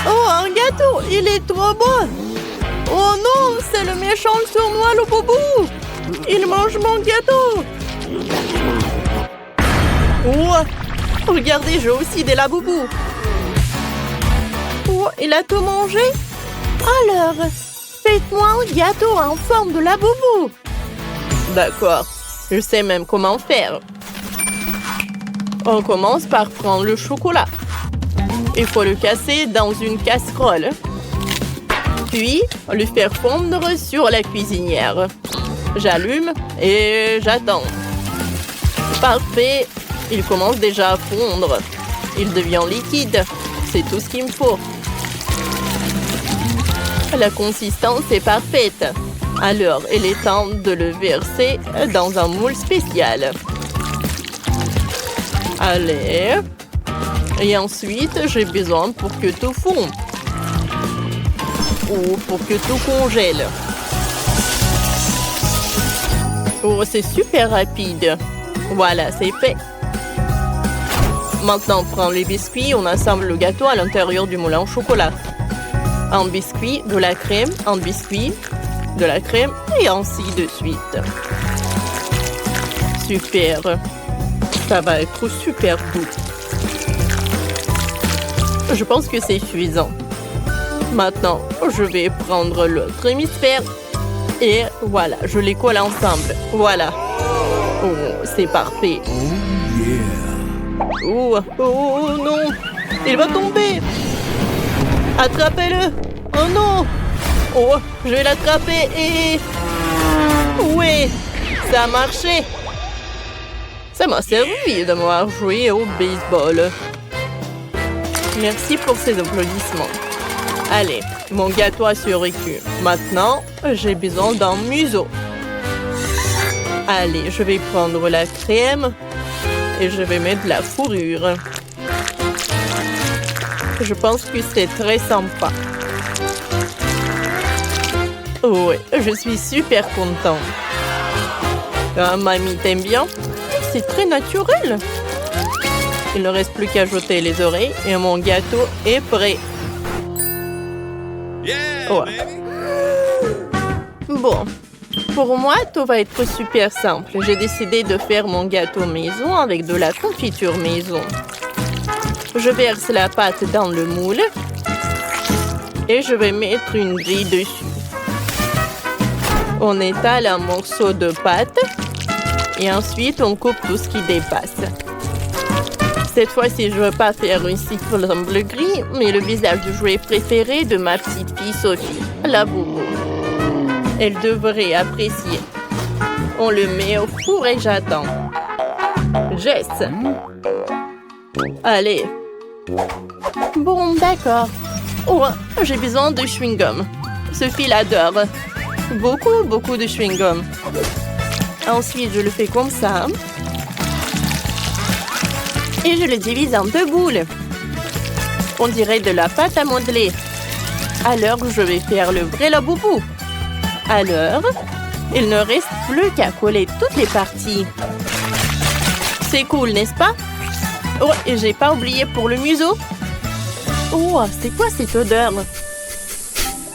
Oh, un gâteau! Il est trop beau! Oh non, c'est le méchant sournois, le boubou! Il mange mon gâteau! Oh, regardez, j'ai aussi des laboubous! Oh, il a tout mangé? Alors, faites-moi un gâteau en forme de laboubou! D'accord, je sais même comment faire. On commence par prendre le chocolat. Il faut le casser dans une casserole. Puis, le faire fondre sur la cuisinière. J'allume et j'attends. Parfait. Il commence déjà à fondre. Il devient liquide. C'est tout ce qu'il me faut. La consistance est parfaite. Alors, il est temps de le verser dans un moule spécial. Allez. Et ensuite, j'ai besoin pour que tout fonde. Ou pour que tout congèle. Oh, c'est super rapide. Voilà, c'est fait. Maintenant, on prend les biscuits, on assemble le gâteau à l'intérieur du moulin au chocolat. Un biscuit, de la crème, un biscuit, de la crème et ainsi de suite. Super. Ça va être super doux. Je pense que c'est suffisant. Maintenant, je vais prendre l'autre hémisphère. Et voilà, je les colle ensemble. Voilà. Oh, c'est parfait. Oh, oh non. Il va tomber. Attrapez-le. Oh non. Oh, je vais l'attraper et... Oui, ça a marché. Ça m'a servi de m'avoir joué au baseball. Merci pour ces applaudissements. Allez, mon gâteau a survécu. Maintenant, j'ai besoin d'un museau. Allez, je vais prendre la crème et je vais mettre de la fourrure. Je pense que c'est très sympa. Oui, je suis super contente. Ah, mamie, t'aimes bien? C'est très naturel. Il ne reste plus qu'à jeter les oreilles et mon gâteau est prêt. Ouais. Bon, pour moi, tout va être super simple. J'ai décidé de faire mon gâteau maison avec de la confiture maison. Je verse la pâte dans le moule et je vais mettre une grille dessus. On étale un morceau de pâte et ensuite on coupe tout ce qui dépasse. Cette fois-ci, je ne veux pas faire une simple grille, mais le visage du jouet préféré de ma petite fille Sophie, la boubou. Elle devrait apprécier. On le met au four et j'attends. Jess. Allez. Bon, d'accord. Oh, j'ai besoin de chewing-gum. Sophie l'adore. Beaucoup de chewing-gum. Ensuite, je le fais comme ça. Et je le divise en deux boules. On dirait de la pâte à modeler. Alors, je vais faire le vrai laboubou. Alors, il ne reste plus qu'à coller toutes les parties. C'est cool, n'est-ce pas? Oh, et j'ai pas oublié pour le museau. Oh, c'est quoi cette odeur?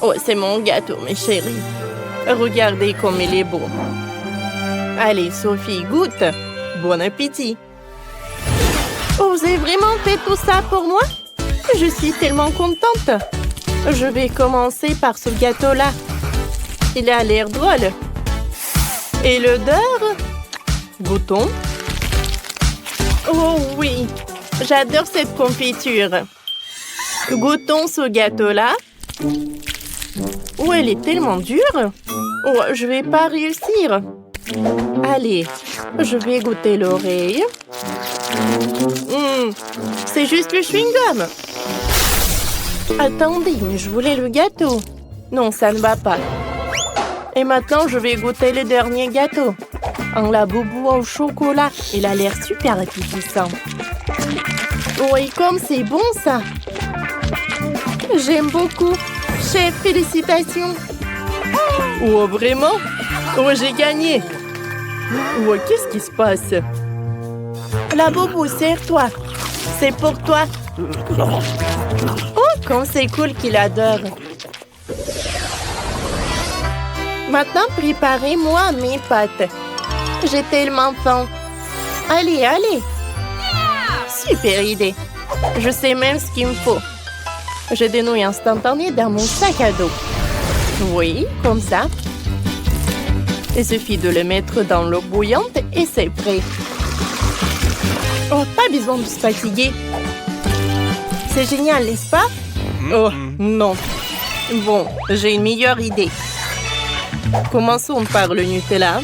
Oh, c'est mon gâteau, mes chéris. Regardez comme il est beau. Allez, Sophie, goûte. Bon appétit. Oh, vous avez vraiment fait tout ça pour moi? Je suis tellement contente. Je vais commencer par ce gâteau-là. Il a l'air drôle. Et l'odeur? Goûtons. Oh oui, j'adore cette confiture. Goûtons ce gâteau-là. Oh, elle est tellement dure. Oh, je vais pas réussir. Allez, je vais goûter l'oreille. C'est juste le chewing-gum. Attendez, mais je voulais le gâteau. Non, ça ne va pas. Et maintenant, je vais goûter le dernier gâteau. Un laboubou au chocolat. Il a l'air super appétissant. Oh, et comme c'est bon, ça. J'aime beaucoup. Chef, félicitations. Oh, vraiment? Oh, j'ai gagné. Oh, qu'est-ce qui se passe? Laboubou, serre-toi. C'est pour toi. Oh, comme c'est cool qu'il adore. Maintenant, préparez-moi mes pâtes. J'ai tellement faim. Allez, allez. Super idée. Je sais même ce qu'il me faut. J'ai des nouilles instantanées dans mon sac à dos. Oui, comme ça. Il suffit de les mettre dans l'eau bouillante et c'est prêt. Oh, pas besoin de se fatiguer. C'est génial, n'est-ce pas? Oh, non. Bon, j'ai une meilleure idée. Commençons par le Nutella.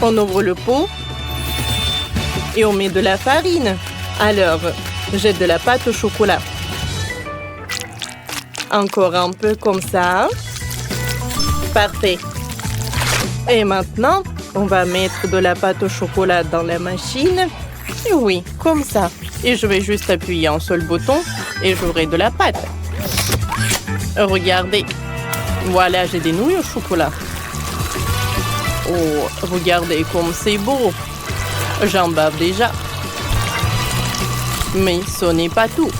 On ouvre le pot. Et on met de la farine. Alors, j'ai de la pâte au chocolat. Encore un peu comme ça. Parfait. Et maintenant, on va mettre de la pâte au chocolat dans la machine. Et oui, comme ça. Et je vais juste appuyer un seul bouton et j'aurai de la pâte. Regardez. Voilà, j'ai des nouilles au chocolat. Oh, regardez comme c'est beau. J'en bave déjà. Mais ce n'est pas tout.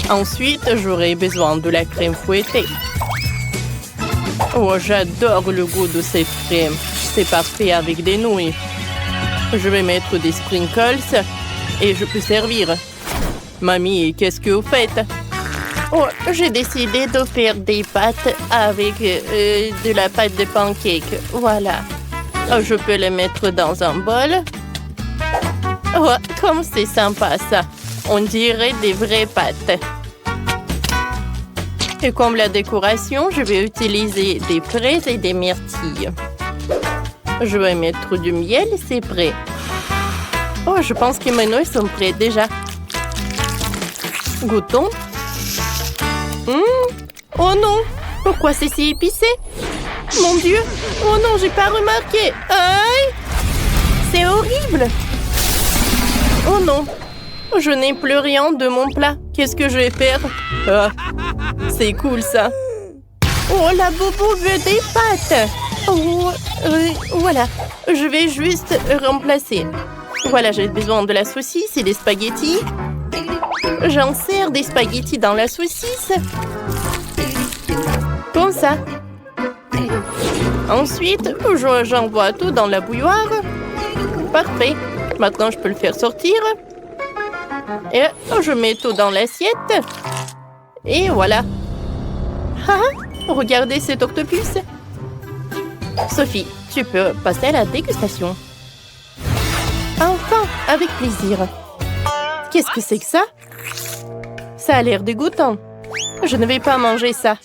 Ensuite, j'aurai besoin de la crème fouettée. Oh, j'adore le goût de cette crème. C'est parfait avec des nouilles. Je vais mettre des sprinkles et je peux servir. Mamie, qu'est-ce que vous faites? Oh, j'ai décidé de faire des pâtes avec de la pâte de pancake. Voilà. Oh, je peux les mettre dans un bol. Oh, comme c'est sympa ça. On dirait des vraies pâtes. Et comme la décoration, je vais utiliser des fraises et des myrtilles. Je vais mettre du miel, c'est prêt. Oh, je pense que mes nouilles sont prêtes déjà. Goûtons. Oh non! Pourquoi c'est si épicé? Mon Dieu! Oh non, j'ai pas remarqué! Aïe! C'est horrible! Oh non! Je n'ai plus rien de mon plat. Qu'est-ce que je vais faire? Ah, c'est cool ça! Oh, la boubou veut des pâtes! Oh, voilà. Je vais juste remplacer. Voilà, j'ai besoin de la saucisse et des spaghettis. J'insère des spaghettis dans la saucisse. Comme ça. Ensuite, j'envoie tout dans la bouilloire. Parfait. Maintenant, je peux le faire sortir. Et je mets tout dans l'assiette. Et voilà. Ah, regardez cet octopus. Sophie, tu peux passer à la dégustation. Enfin, avec plaisir. Qu'est-ce que c'est que ça? Ça a l'air dégoûtant. Je ne vais pas manger ça.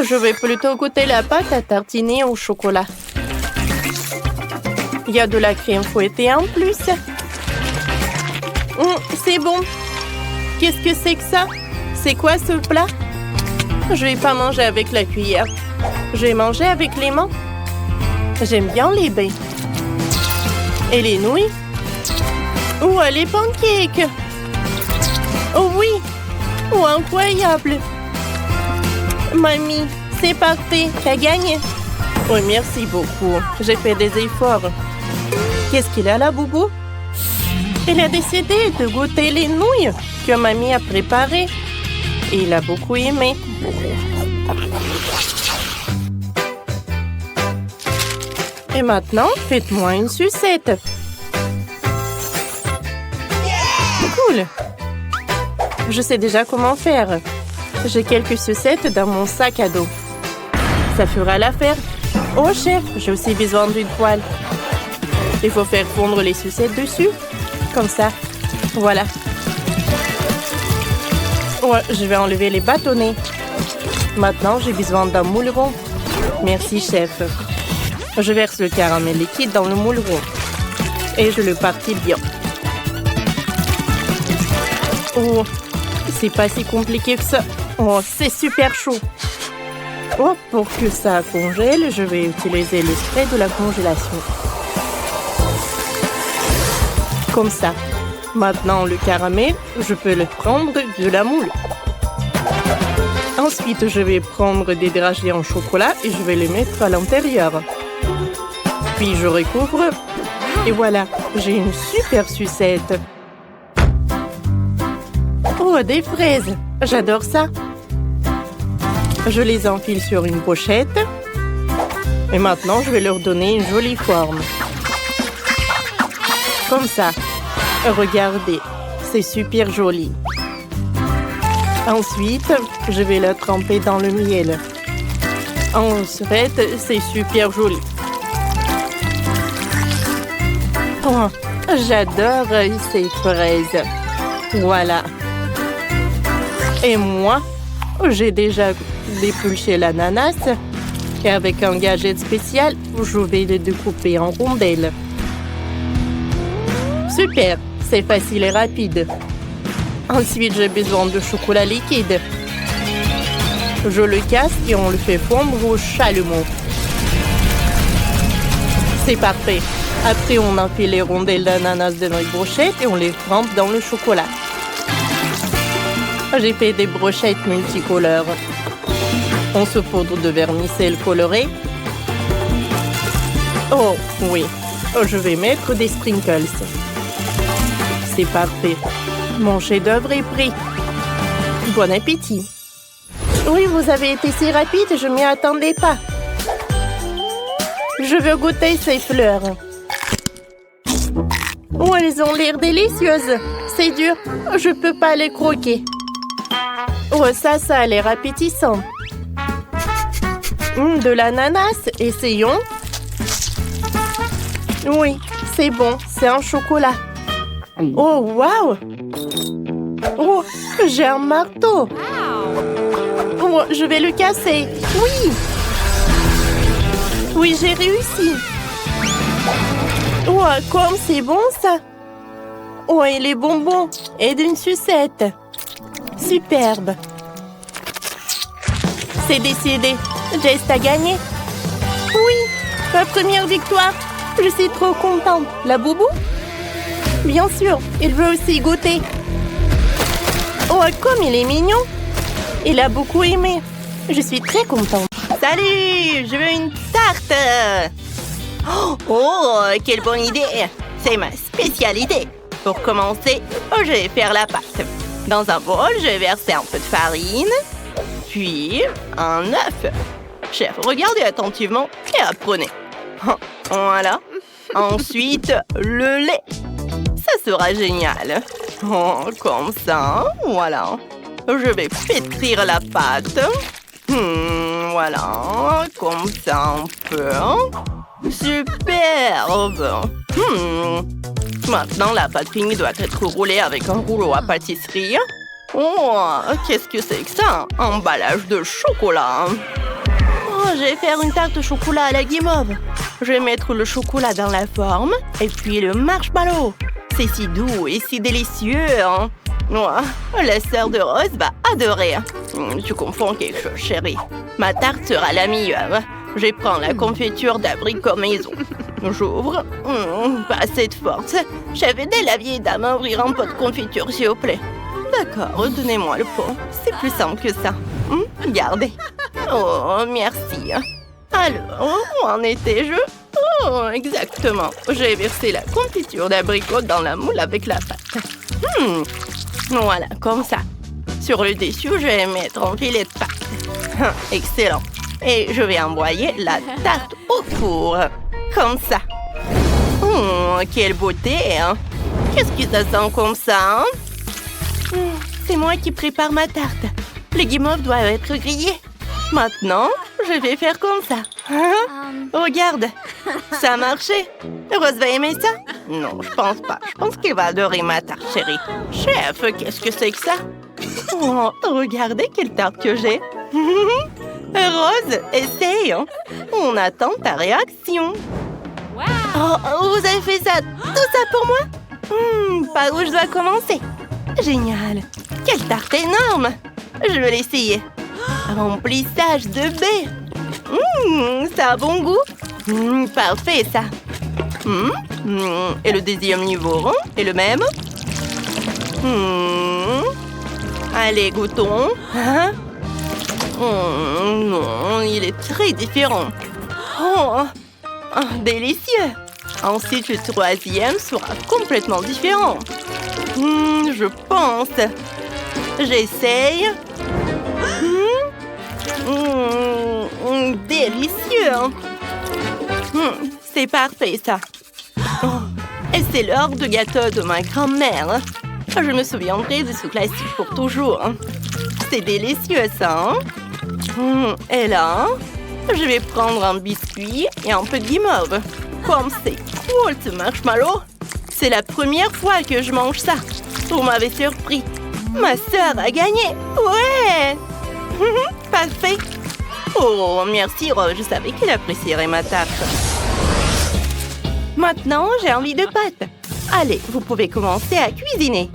Je vais plutôt goûter la pâte à tartiner au chocolat. Il y a de la crème fouettée en plus. C'est bon. Qu'est-ce que c'est que ça? C'est quoi ce plat? Je vais pas manger avec la cuillère. Je vais manger avec les mains. J'aime bien les baies. Et les nouilles? Ou les pancakes? Oh oui! Oh, incroyable! Mamie, c'est parfait, t'as gagné. Oh, merci beaucoup. J'ai fait des efforts. Qu'est-ce qu'il a là, Boubou? Il a décidé de goûter les nouilles que mamie a préparées. Et il a beaucoup aimé. Et maintenant, faites-moi une sucette. Cool! Je sais déjà comment faire. J'ai quelques sucettes dans mon sac à dos. Ça fera l'affaire. Oh, chef, j'ai aussi besoin d'une poêle. Il faut faire fondre les sucettes dessus. Comme ça. Voilà. Ouais, je vais enlever les bâtonnets. Maintenant, j'ai besoin d'un moule rond. Merci, chef. Je verse le caramel liquide dans le moule rond. Et je le partis bien. Oh, c'est pas si compliqué que ça. Oh, c'est super chaud. Oh, pour que ça congèle, je vais utiliser le spray de la congélation. Comme ça. Maintenant, le caramel, je peux le prendre de la moule. Ensuite, je vais prendre des dragées en chocolat et je vais les mettre à l'intérieur. Puis, je recouvre. Et voilà, j'ai une super sucette. Oh, des fraises! J'adore ça! Je les enfile sur une pochette. Et maintenant, je vais leur donner une jolie forme. Comme ça. Regardez, c'est super joli. Ensuite, je vais la tremper dans le miel. En fait, c'est super joli. Oh, j'adore ces fraises. Voilà. Et moi, j'ai déjà dépulché l'ananas. Et avec un gadget spécial, je vais le découper en rondelles. Super, c'est facile et rapide. Ensuite, j'ai besoin de chocolat liquide. Je le casse et on le fait fondre au chalumeau. C'est parfait. Après, on enfile les rondelles d'ananas de notre brochette et on les trempe dans le chocolat. J'ai fait des brochettes multicolores. On saupoudre de vermicelle colorée. Oh, oui. Je vais mettre des sprinkles. C'est parfait. Mon chef-d'œuvre est prêt. Bon appétit. Oui, vous avez été si rapide, je m'y attendais pas. Je veux goûter ces fleurs. Oh, elles ont l'air délicieuses. C'est dur, je peux pas les croquer. Oh, ça a l'air appétissant. De l'ananas, essayons. Oui, c'est bon, c'est un chocolat. Oh, waouh! Oh, j'ai un marteau. Oh, je vais le casser. Oui! Oui, j'ai réussi. Oh, comme c'est bon, ça. Oh, et les bonbons. Et d'une sucette. Superbe. C'est décidé. Jess a gagné. Oui, ma première victoire. Je suis trop contente. La boubou? Bien sûr, il veut aussi goûter. Oh, comme il est mignon. Il a beaucoup aimé. Je suis très contente. Salut, je veux une tarte. Oh, quelle bonne idée. C'est ma spécialité. Pour commencer, je vais faire la pâte. Dans un bol, je vais verser un peu de farine, puis un œuf. Chef, regardez attentivement et apprenez. Voilà. Ensuite, le lait. Ça sera génial. Oh, comme ça, voilà. Je vais pétrir la pâte. Voilà, comme ça un peu. Superbe. Maintenant, la pâte finie doit être roulée avec un rouleau à pâtisserie. Oh, qu'est-ce que c'est que ça? Emballage de chocolat. Oh, je vais faire une tarte au chocolat à la guimauve. Je vais mettre le chocolat dans la forme et puis le marshmallow. C'est si doux et si délicieux. Oh, la sœur de Rose va adorer. Tu confonds quelque chose, chérie. Ma tarte sera la meilleure. Je prends la confiture d'abricot maison. J'ouvre. Pas assez de force. J'avais aidé la vieille dame à ouvrir un pot de confiture, s'il vous plaît. D'accord, donnez-moi le pot. C'est plus simple que ça. Regardez. Oh, merci. Alors, où en étais-je? Oh, exactement. J'ai versé la confiture d'abricot dans la moule avec la pâte. Voilà, comme ça. Sur le dessus, je vais mettre un filet de pâte. Excellent. Et je vais envoyer la tarte au four. Comme ça. Quelle beauté, hein? Qu'est-ce que ça sent comme ça, hein? C'est moi qui prépare ma tarte. Les guimauves doivent être grillées. Maintenant, je vais faire comme ça. Regarde, ça a marché. Rose va aimer ça? Non, je pense pas. Je pense qu'elle va adorer ma tarte, chérie. Chef, qu'est-ce que c'est que ça? Oh, regardez quelle tarte que j'ai. Rose, essaye. On attend ta réaction. Oh, vous avez fait ça, tout ça pour moi? Par où je dois commencer? Génial. Quelle tarte énorme. Je vais l'essayer. Remplissage de baie. Ça a bon goût. Parfait, ça. Et le deuxième niveau est le même. Allez, goûtons. Non, il est très différent. Délicieux. Ensuite, le troisième sera complètement différent. Je pense. J'essaye. Délicieux. C'est parfait, ça. Oh, et c'est l'heure du gâteau de ma grand-mère. Je me souviendrai de ce classique pour toujours. C'est délicieux, ça. Et là, je vais prendre un biscuit et un peu de guimauve. Comme c'est cool, ce marshmallow. C'est la première fois que je mange ça. Vous m'avez surpris. Ma sœur a gagné. Ouais. Parfait. Oh, merci, Rose. Je savais qu'elle apprécierait ma tarte. Maintenant, j'ai envie de pâtes. Allez, vous pouvez commencer à cuisiner.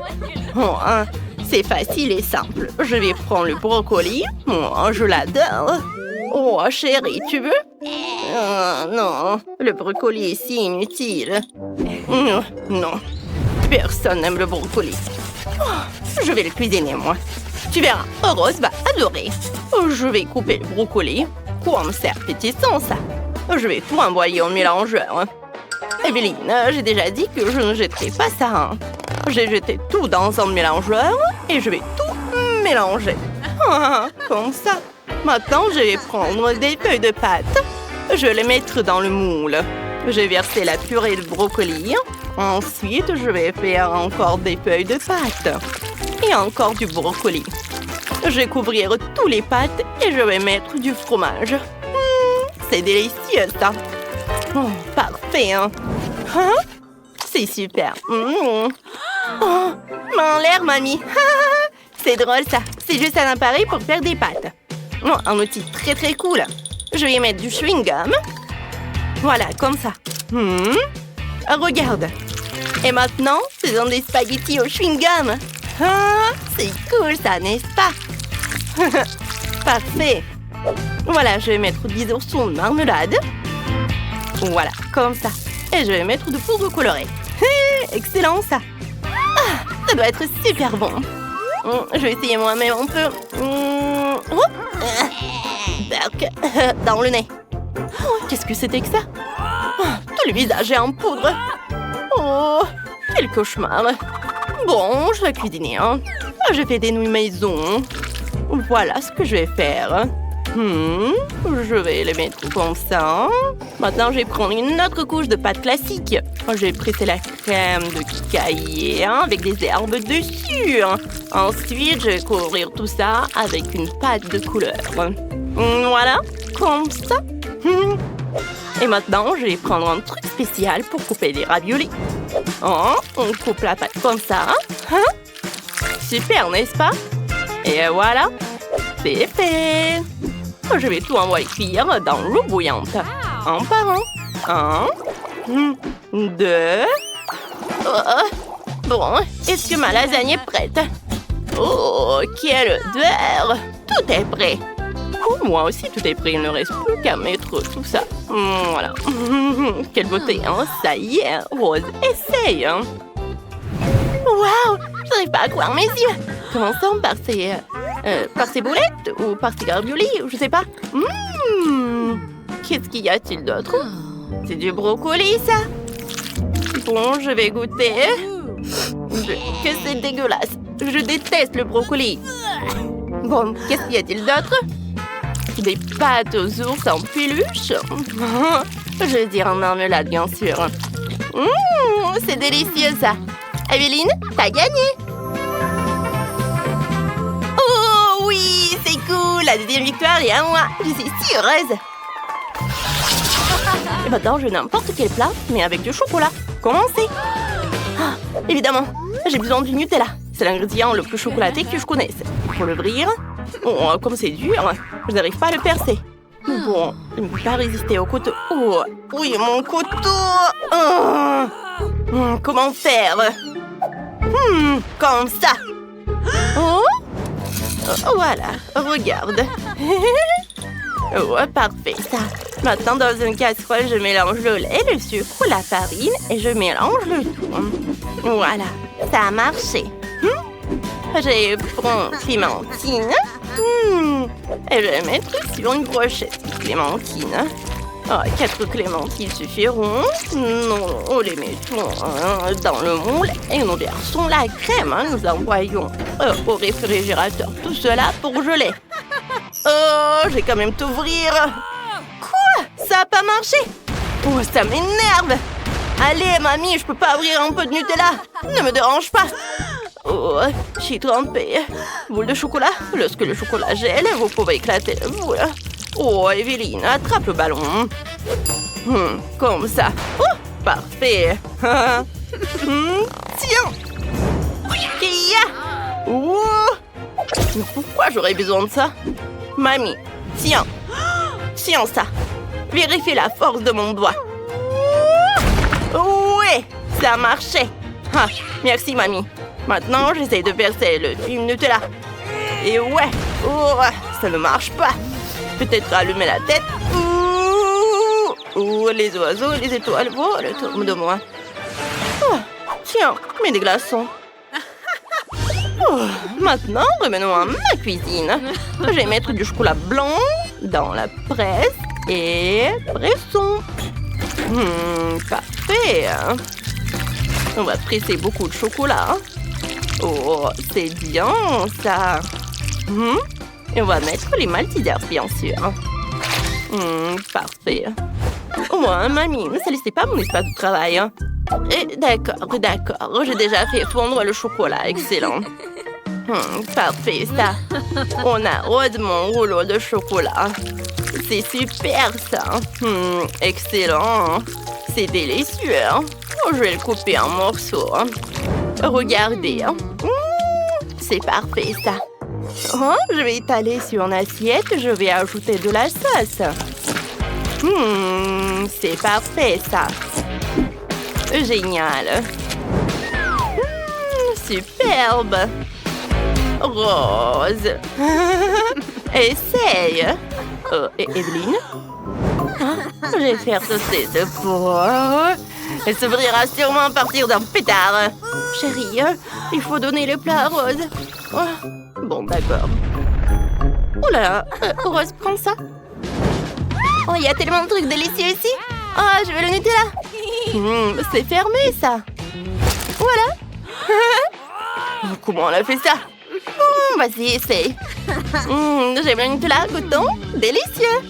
Oh, hein, c'est facile et simple. Je vais prendre le brocoli. Oh, je l'adore. Oh, chérie, tu veux? Non, le brocoli est si inutile. Non, personne n'aime le brocoli. Oh, je vais le cuisiner, moi. Tu verras, Rose va adorer. Je vais couper le brocoli. Comme c'est appétissant, ça. Je vais tout envoyer au mélangeur. Evelyne, j'ai déjà dit que je ne jetterai pas ça. J'ai jeté tout dans un mélangeur et je vais tout mélanger. Comme ça. Maintenant, je vais prendre des feuilles de pâte. Je vais les mettre dans le moule. Je vais verser la purée de brocoli. Ensuite, je vais faire encore des feuilles de pâte. Et encore du brocoli. Je vais couvrir tous les pâtes et je vais mettre du fromage. C'est délicieux, ça. Oh, parfait, hein? C'est super. Oh, main en l'air, mamie. C'est drôle, ça. C'est juste un appareil pour faire des pâtes. Oh, un outil très, très cool. Je vais y mettre du chewing-gum. Voilà, comme ça. Regarde. Et maintenant, faisons des spaghettis au chewing-gum. C'est cool, ça, n'est-ce pas? Parfait. Voilà, je vais mettre 10 oursons de marmelade. Voilà, comme ça. Et je vais mettre de poudre colorée. Excellent, ça. Ça doit être super bon. Je vais essayer moi-même un peu. Dans le nez. Qu'est-ce que c'était que ça? Tout le visage est en poudre. Oh, quel cauchemar. Bon, je vais cuisiner. Je fais des nouilles maison. Voilà ce que je vais faire. Je vais les mettre comme ça. Maintenant, je vais prendre une autre couche de pâte classique. Je vais presser la crème de caillé avec des herbes dessus. Ensuite, je vais couvrir tout ça avec une pâte de couleur. Voilà, comme ça. Et maintenant, je vais prendre un truc spécial pour couper les raviolis. On coupe la pâte comme ça. Super, n'est-ce pas? Et voilà, c'est fait. Je vais tout envoyer cuire dans l'eau bouillante. Un par un. 1, 2. Bon, est-ce que ma lasagne est prête? Oh, quelle odeur! Tout est prêt. Oh, moi aussi, tout est prêt. Il ne reste plus qu'à mettre tout ça. Voilà. Quelle beauté, hein? Ça y est, Rose, essaye. Waouh! Je n'arrive pas à croire mes yeux. Commençons par ces boulettes ou par ces raviolis, je sais pas. Qu'est-ce qu'il y a-t-il d'autre? C'est du brocoli, ça. Bon, je vais goûter. Que c'est dégueulasse. Je déteste le brocoli. Bon, qu'est-ce qu'il y a-t-il d'autre? Des pâtes aux ours en peluche. Je vais dire en marmelade, bien sûr. C'est délicieux, ça. Evelyne, t'as gagné. Oh oui, c'est cool. La deuxième victoire est à moi. Je suis si heureuse. Et maintenant, je veux n'importe quel plat, mais avec du chocolat. Commencez. Évidemment, j'ai besoin du Nutella. C'est l'ingrédient le plus chocolaté que je connaisse. Pour l'ouvrir, comme c'est dur, je n'arrive pas à le percer. Bon, je ne peux pas résister au couteau. Oh, oui, mon couteau. Comment faire? Comme ça. Voilà, regarde. Parfait, ça. Maintenant, dans une casserole, je mélange le lait, le sucre, la farine et je mélange le tout. Voilà, ça a marché. J'ai pris clémentine. Et je vais mettre sur une brochette de clémentine. 4 clémentines suffiront. Nous les mettons dans le moule et nous versons la crème. Nous envoyons Au réfrigérateur, tout cela pour geler. Oh, j'ai quand même tout ouvrir. Quoi? Ça a pas marché? Oh, ça m'énerve. Allez, mamie, je peux pas ouvrir un peu de Nutella. Ne me dérange pas. Oh, je suis trempée. Boule de chocolat. Lorsque le chocolat gèle, vous pouvez éclater le boule. Oh, Evelyne, attrape le ballon. Comme ça. Oh, parfait. Tiens. Kia. Oh. Mais pourquoi j'aurais besoin de ça? Mamie, tiens. Tiens ça. Vérifie la force de mon doigt. Ouais, ça marchait. Ah, merci, mamie. Maintenant, j'essaie de percer le film Nutella. Et ouais, oh, ça ne marche pas. Peut-être allumer la tête. Ouh, les oiseaux, les étoiles volent autour de moi. Oh, tiens, mets des glaçons. Oh, maintenant, revenons à ma cuisine. Je vais mettre du chocolat blanc dans la presse et pressons. Parfait. On va presser beaucoup de chocolat. Oh, c'est bien ça. Et on va mettre les maltesers, bien sûr. Parfait. Oh, mamie, ne salissez pas mon espace de travail. D'accord. J'ai déjà fait fondre le chocolat. Excellent. Parfait, ça. On arrose mon rouleau de chocolat. C'est super, ça. Excellent. C'est délicieux. Oh, je vais le couper en morceaux. Regardez. C'est parfait, ça. Oh, je vais étaler sur une assiette. Je vais ajouter de la sauce. C'est parfait, ça. Génial. Superbe. Rose. Essaye. Evelyne? Je vais faire sauter ce pot. Elle s'ouvrira sûrement à partir d'un pétard. Chérie, il faut donner le plat à Rose. Oh, bon, d'accord. Oh là, Rose, prends ça. Oh, il y a tellement de trucs délicieux ici. Oh, je veux le Nutella. C'est fermé, ça. Voilà. Comment on a fait ça? Vas-y, essaye. J'aime le Nutella, goûtons. Délicieux.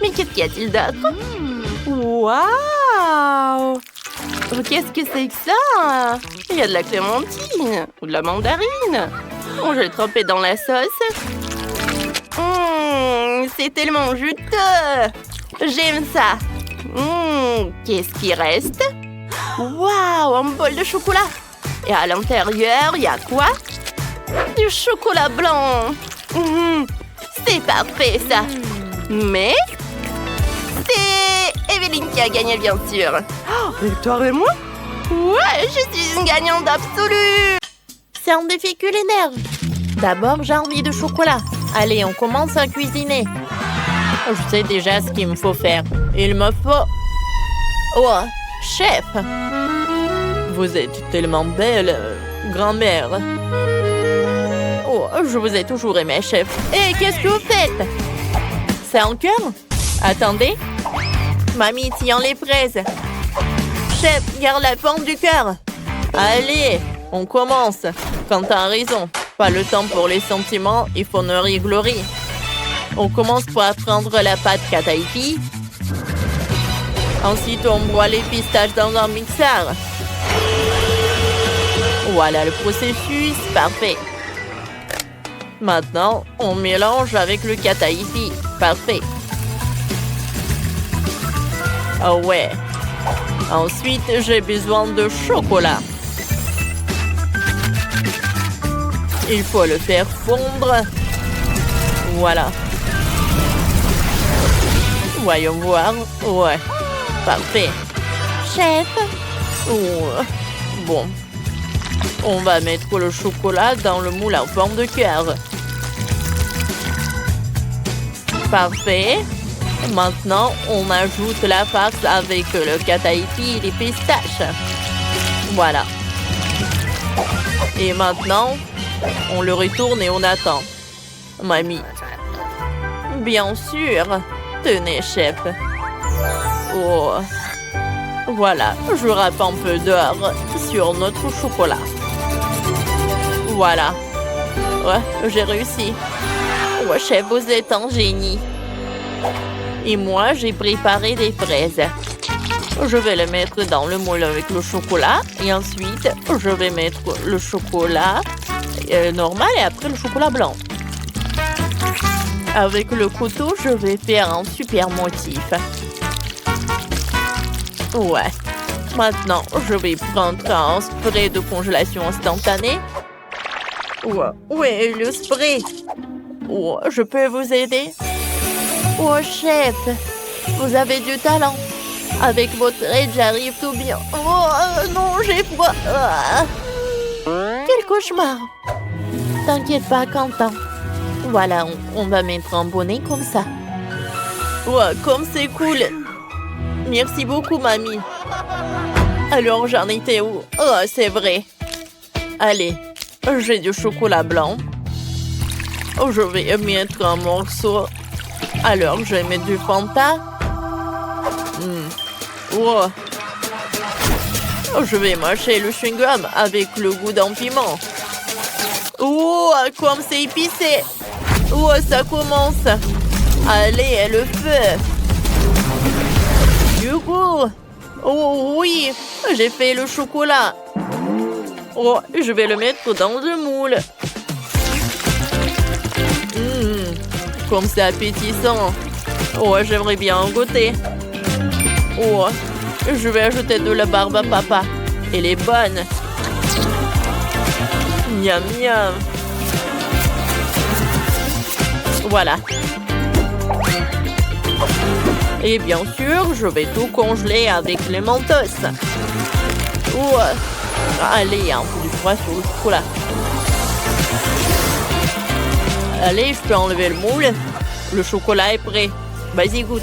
Mais qu'est-ce qu'il y a-t-il d'autre? Waouh! Qu'est-ce que c'est que ça? Il y a de la clémentine ou de la mandarine. Oh, je vais le tremper dans la sauce. C'est tellement juteux. J'aime ça. Qu'est-ce qui reste? Waouh, un bol de chocolat. Et à l'intérieur, il y a quoi? Du chocolat blanc. C'est parfait, ça. Mais c'est Evelyne qui a gagné, bien sûr. Oh, Victoire et moi? Ouais, je suis une gagnante absolue. C'est un défi culinaire. D'abord, j'ai envie de chocolat. Allez, on commence à cuisiner. Je sais déjà ce qu'il me faut faire. Il me faut... Oh, chef! Vous êtes tellement belle, grand-mère. Oh, je vous ai toujours aimé, chef. Et qu'est-ce que vous faites? C'est un cœur? Attendez. Mamie, tiens les fraises. Chef, garde la forme du cœur. Allez, on commence. Quentin a raison. Pas le temps pour les sentiments, il faut nourrir Glory. On commence par prendre la pâte Kataifi. Ensuite, on broie les pistaches dans un mixeur. Voilà le processus, parfait. Maintenant, on mélange avec le Kataifi. Parfait. Ah ouais. Ensuite, j'ai besoin de chocolat. Il faut le faire fondre. Voilà. Voyons voir. Ouais. Parfait. Chef. Oh. Bon. On va mettre le chocolat dans le moule en forme de cœur. Parfait. Maintenant, on ajoute la farce avec le Kataifi et les pistaches. Voilà. Et maintenant, on le retourne et on attend. Mamie. Bien sûr. Tenez, chef. Oh. Voilà, je râpe un peu d'or sur notre chocolat. Voilà. Ouais, j'ai réussi. Ouais, chef, vous êtes un génie. Et moi, j'ai préparé des fraises. Je vais les mettre dans le moule avec le chocolat. Et ensuite, je vais mettre le chocolat normal et après le chocolat blanc. Avec le couteau, je vais faire un super motif. Ouais. Maintenant, je vais prendre un spray de congélation instantanée. Ouais, ouais, le spray. Ouais, je peux vous aider? Oh, chef, vous avez du talent. Avec votre aide, j'arrive tout bien. Oh, non, j'ai froid. Ah. Quel cauchemar. T'inquiète pas, Quentin. Voilà, on va mettre un bonnet comme ça. Ouais, comme c'est cool. Merci beaucoup, mamie. Alors, j'en étais où? Oh, c'est vrai. Allez, j'ai du chocolat blanc. Je vais mettre un morceau. Alors, je vais mettre du Fanta. Oh. Je vais mâcher le chewing-gum avec le goût d'un piment. Oh, comme c'est épicé. Oh, ça commence. Allez, le feu. Du coup. Oh oui, j'ai fait le chocolat. Oh, je vais le mettre dans le moule. Comme c'est appétissant. Oh, j'aimerais bien en goûter. Oh, je vais ajouter de la barbe à papa. Elle est bonne. Miam, miam. Voilà. Et bien sûr, je vais tout congeler avec les Mentos. Oh, allez, un peu du froid sur le chocolat. Allez, je peux enlever le moule. Le chocolat est prêt. Vas-y, goûte.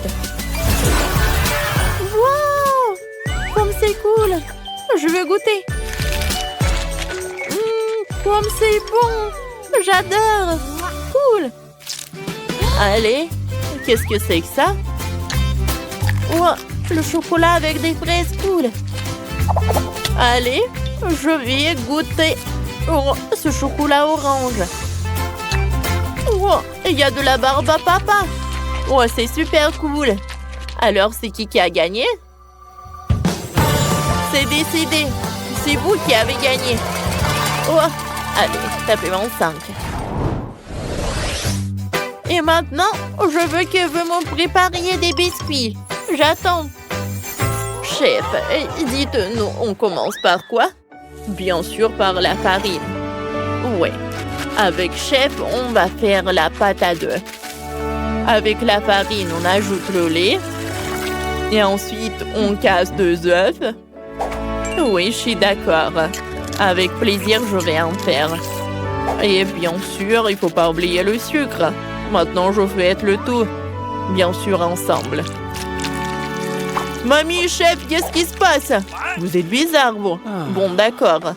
Wow! Comme c'est cool. Je veux goûter. Comme c'est bon. J'adore. Cool. Allez, qu'est-ce que c'est que ça? Oh, le chocolat avec des fraises, cool. Allez, je vais goûter. Oh, ce chocolat orange. Oh, il y a de la barbe à papa. Oh, c'est super cool. Alors, c'est qui a gagné? C'est décidé. C'est vous qui avez gagné. Oh, allez, tapez-moi 5. Et maintenant, je veux que vous me prépariez des biscuits. J'attends. Chef, dites-nous, on commence par quoi? Bien sûr, par la farine. Ouais. Avec chef, on va faire la pâte à 2. Avec la farine, on ajoute le lait. Et ensuite, on casse 2 œufs. Oui, je suis d'accord. Avec plaisir, je vais en faire. Et bien sûr, il ne faut pas oublier le sucre. Maintenant, je fais le tout. Bien sûr, ensemble. Mamie, chef, qu'est-ce qui se passe? Vous êtes bizarre, vous. Bon, d'accord.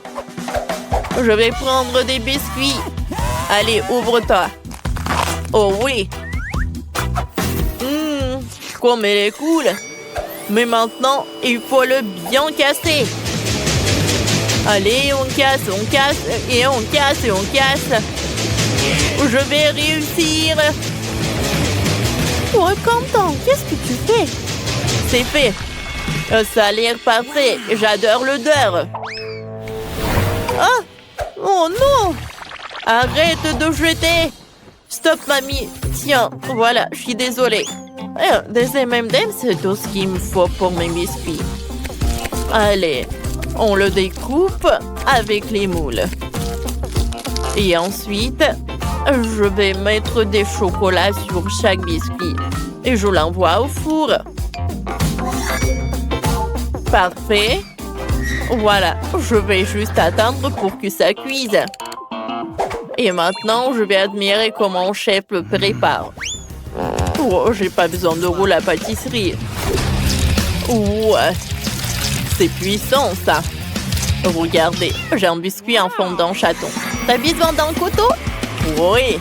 Je vais prendre des biscuits. Allez, ouvre-toi. Oh oui. Comme elle est cool. Mais maintenant, il faut le bien casser. Allez, on casse, et on casse, et on casse. Je vais réussir. Oh, Quentin, qu'est-ce que tu fais? C'est fait. Ça a l'air parfait. J'adore l'odeur. Oh non! Arrête de jeter. Stop, mamie. Tiens, voilà, je suis désolée. Des M&M's, c'est tout ce qu'il me faut pour mes biscuits. Allez, on le découpe avec les moules. Et ensuite, je vais mettre des chocolats sur chaque biscuit. Et je l'envoie au four. Parfait. Voilà, je vais juste attendre pour que ça cuise. Et maintenant, je vais admirer comment mon chef le prépare. Oh, j'ai pas besoin de rouleau à pâtisserie. Ouais, c'est puissant, ça. Regardez, j'ai un biscuit en fondant chaton. T'as besoin d'un couteau? Oui.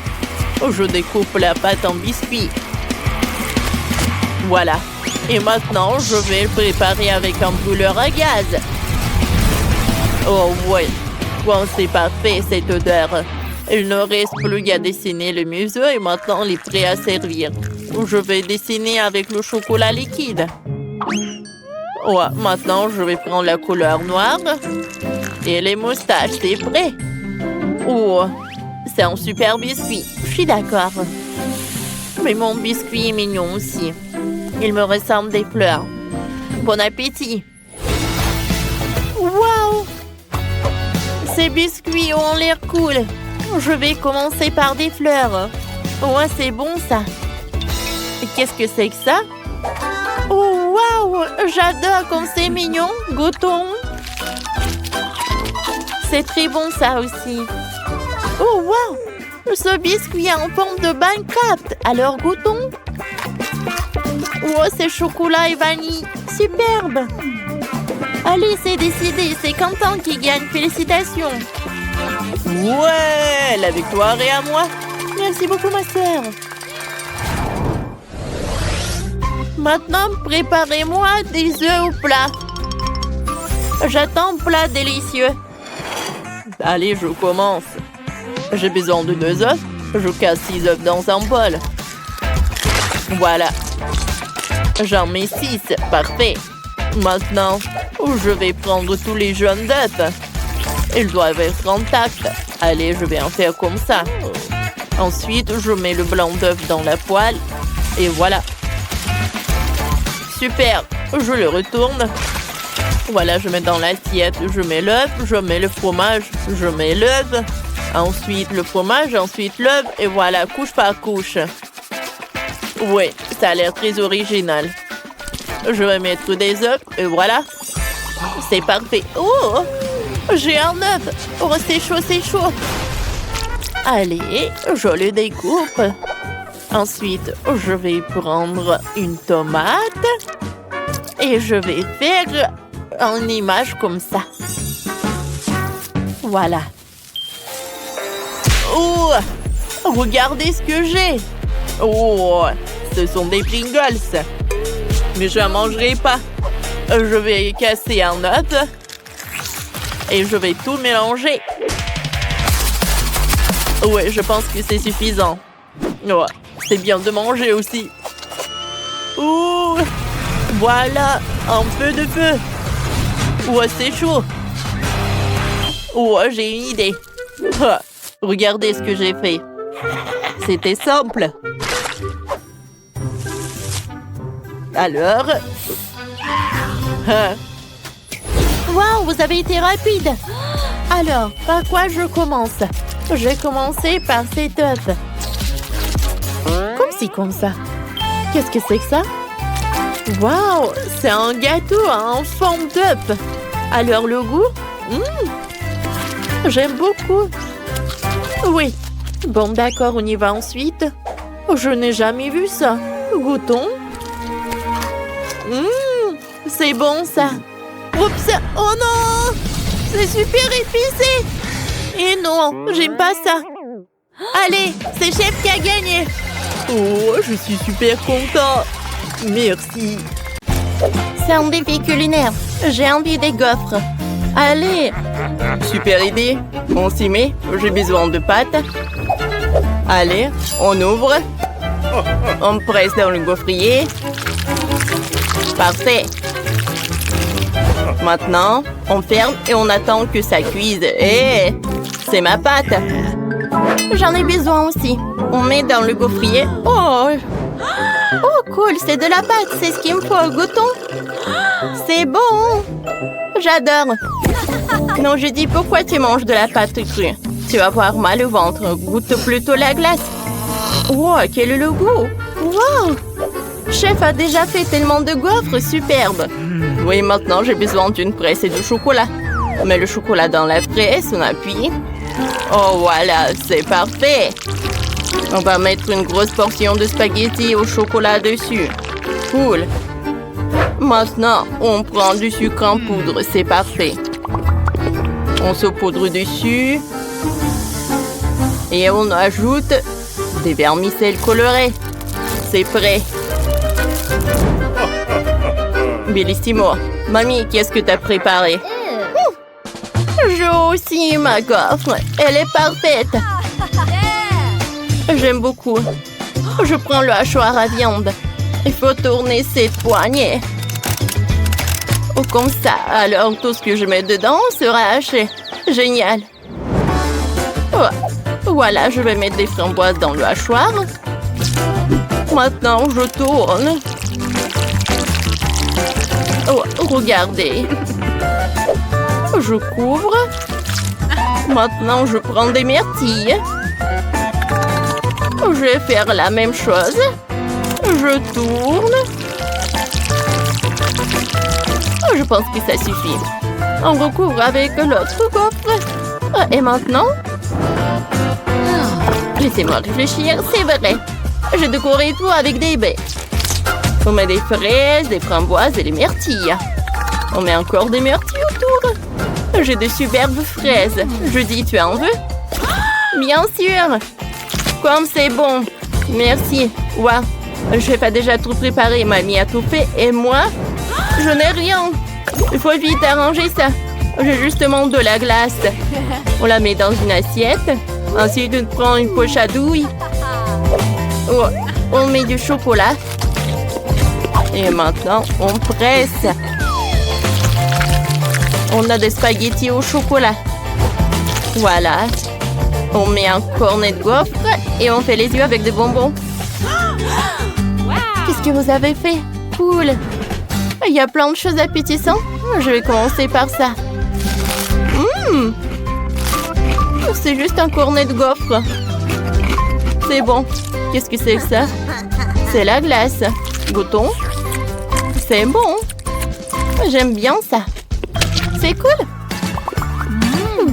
Je découpe la pâte en biscuits. Voilà. Et maintenant, je vais le préparer avec un brûleur à gaz. Oh, ouais. Bon, c'est parfait, cette odeur. Il ne reste plus qu'à dessiner le museau et maintenant il est prêt à servir. Je vais dessiner avec le chocolat liquide. Ouais, maintenant je vais prendre la couleur noire. Et les moustaches, c'est prêt. Oh, c'est un super biscuit. Je suis d'accord. Mais mon biscuit est mignon aussi. Il me ressemble des fleurs. Bon appétit. Waouh! Ces biscuits ont l'air cool. Je vais commencer par des fleurs. Ouais, c'est bon ça. Qu'est-ce que c'est que ça? Oh, waouh! J'adore comme c'est mignon. Goûtons. C'est très bon ça aussi. Oh, waouh! Ce biscuit est en forme de Minecraft. Alors goûtons. Oh, c'est chocolat et vanille. Superbe. Allez, c'est décidé. C'est Quentin qui gagne. Félicitations. Ouais, la victoire est à moi. Merci beaucoup, ma sœur. Maintenant, préparez-moi des œufs au plat. J'attends un plat délicieux. Allez, je commence. J'ai besoin de 2 œufs. Je casse 6 œufs dans un bol. Voilà. J'en mets 6. Parfait. Maintenant, je vais prendre tous les jaunes d'œufs. Ils doivent être intacts. Allez, je vais en faire comme ça. Ensuite, je mets le blanc d'œuf dans la poêle. Et voilà. Super. Je le retourne. Voilà, je mets dans l'assiette. Je mets l'œuf, je mets le fromage, je mets l'œuf. Ensuite, le fromage, ensuite l'œuf. Et voilà, couche par couche. Oui, ça a l'air très original. Je vais mettre des œufs. Et voilà. C'est parfait. Oh! J'ai un œuf. Oh, c'est chaud, c'est chaud. Allez, je le découpe. Ensuite, je vais prendre une tomate. Et je vais faire une image comme ça. Voilà. Oh! Regardez ce que j'ai. Oh! Ce sont des Pringles. Mais je ne mangerai pas. Je vais casser un œuf. Et je vais tout mélanger. Ouais, je pense que c'est suffisant. Ouais, c'est bien de manger aussi. Ouh! Voilà, un peu de feu. Ouais, c'est chaud. Ouais, j'ai une idée. Ah, regardez ce que j'ai fait. C'était simple. Alors... Ah. Waouh, vous avez été rapide. Alors, par quoi je commence? Je vais commencer par cet œuf. Comme ça. Qu'est-ce que c'est que ça? Waouh, c'est un gâteau en forme d'œuf. Alors, le goût? J'aime beaucoup. Oui. Bon, d'accord, on y va ensuite. Je n'ai jamais vu ça. Goûtons. C'est bon, ça. Oups! Oh non! C'est super épicé! Et non, j'aime pas ça. Allez, c'est Chef qui a gagné. Oh, je suis super content. Merci. C'est un défi culinaire. J'ai envie des gaufres. Allez. Super idée. On s'y met. J'ai besoin de pâtes. Allez, on ouvre. On presse dans le gaufrier. Parfait. Maintenant, on ferme et on attend que ça cuise. Et c'est ma pâte. J'en ai besoin aussi. On met dans le gaufrier. Oh, cool, c'est de la pâte. C'est ce qu'il me faut. Goûtons. C'est bon. J'adore. Non, je dis pourquoi tu manges de la pâte crue. Tu vas avoir mal au ventre. Goûte plutôt la glace. Wow, quel est le goût. Wow. Chef a déjà fait tellement de gaufres. Superbe. Oui, maintenant, j'ai besoin d'une presse et de chocolat. On met le chocolat dans la presse, on appuie. Oh, voilà, c'est parfait. On va mettre une grosse portion de spaghettis au chocolat dessus. Cool. Maintenant, on prend du sucre en poudre, c'est parfait. On saupoudre dessus. Et on ajoute des vermicelles colorées. C'est prêt. Bellissimo. Mamie, qu'est-ce que t'as préparé? J'ai aussi ma gaufre. Elle est parfaite. J'aime beaucoup. Je prends le hachoir à viande. Il faut tourner cette poignée. Oh, comme ça, alors tout ce que je mets dedans sera haché. Génial. Oh, voilà, je vais mettre des framboises dans le hachoir. Maintenant, je tourne. Oh, regardez. Je couvre. Maintenant, je prends des myrtilles. Je vais faire la même chose. Je tourne. Je pense que ça suffit. On recouvre avec l'autre gaufre. Et maintenant? Laissez-moi réfléchir, c'est vrai. J'ai décoré tout avec des baies. On met des fraises, des framboises et des myrtilles. On met encore des myrtilles autour. J'ai de superbes fraises. Je dis, tu en veux? Bien sûr. Comme c'est bon. Merci. Ouais. Je n'ai pas déjà tout préparé. Mamie a tout fait. Et moi, je n'ai rien. Il faut vite arranger ça. J'ai justement de la glace. On la met dans une assiette. Ensuite, on prend une poche à douille. Oh, on met du chocolat. Et maintenant, on presse. On a des spaghettis au chocolat. Voilà. On met un cornet de gaufre et on fait les yeux avec des bonbons. Qu'est-ce que vous avez fait? Cool. Il y a plein de choses appétissantes. Je vais commencer par ça. C'est juste un cornet de gaufre. C'est bon. Qu'est-ce que c'est que ça? C'est la glace. Goûtons. C'est bon. J'aime bien ça. C'est cool.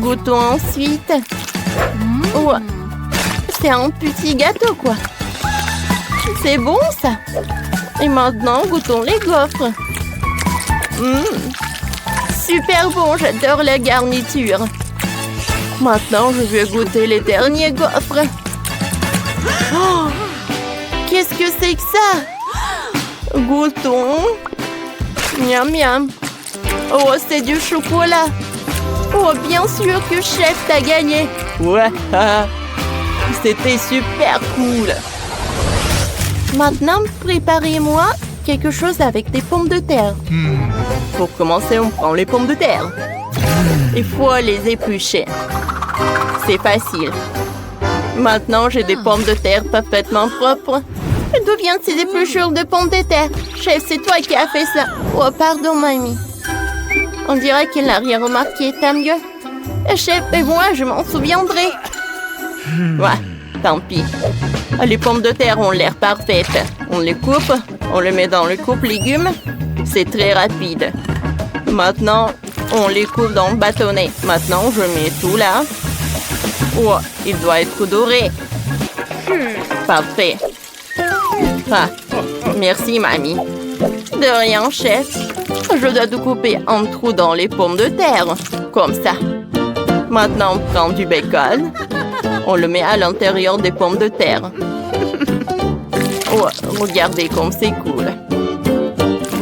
Goûtons ensuite. Oh, c'est un petit gâteau, quoi. C'est bon, ça. Et maintenant, goûtons les gaufres. Super bon, j'adore la garniture. Maintenant, je vais goûter les derniers gaufres. Oh, qu'est-ce que c'est que ça? Goûtons. Miam, miam. Oh, c'est du chocolat. Oh, bien sûr que chef t'a gagné. Ouais, c'était super cool. Maintenant, préparez-moi quelque chose avec des pommes de terre. Pour commencer, on prend les pommes de terre. Il faut les éplucher. C'est facile. Maintenant, j'ai des pommes de terre parfaitement propres. D'où viennent ces épluchures de pommes de terre? Chef, c'est toi qui as fait ça. Oh, pardon, mamie. On dirait qu'il n'a rien remarqué, tant mieux. Chef, et moi, je m'en souviendrai. Ouais, tant pis. Les pommes de terre ont l'air parfaites. On les coupe, on les met dans le coupe-légumes. C'est très rapide. Maintenant, on les coupe dans le bâtonnet. Maintenant, je mets tout là. Oh, il doit être doré. Parfait. Ah, merci, mamie. De rien, chef. Je dois tout couper en trous dans les pommes de terre. Comme ça. Maintenant, on prend du bacon. On le met à l'intérieur des pommes de terre. Oh, regardez comme c'est cool.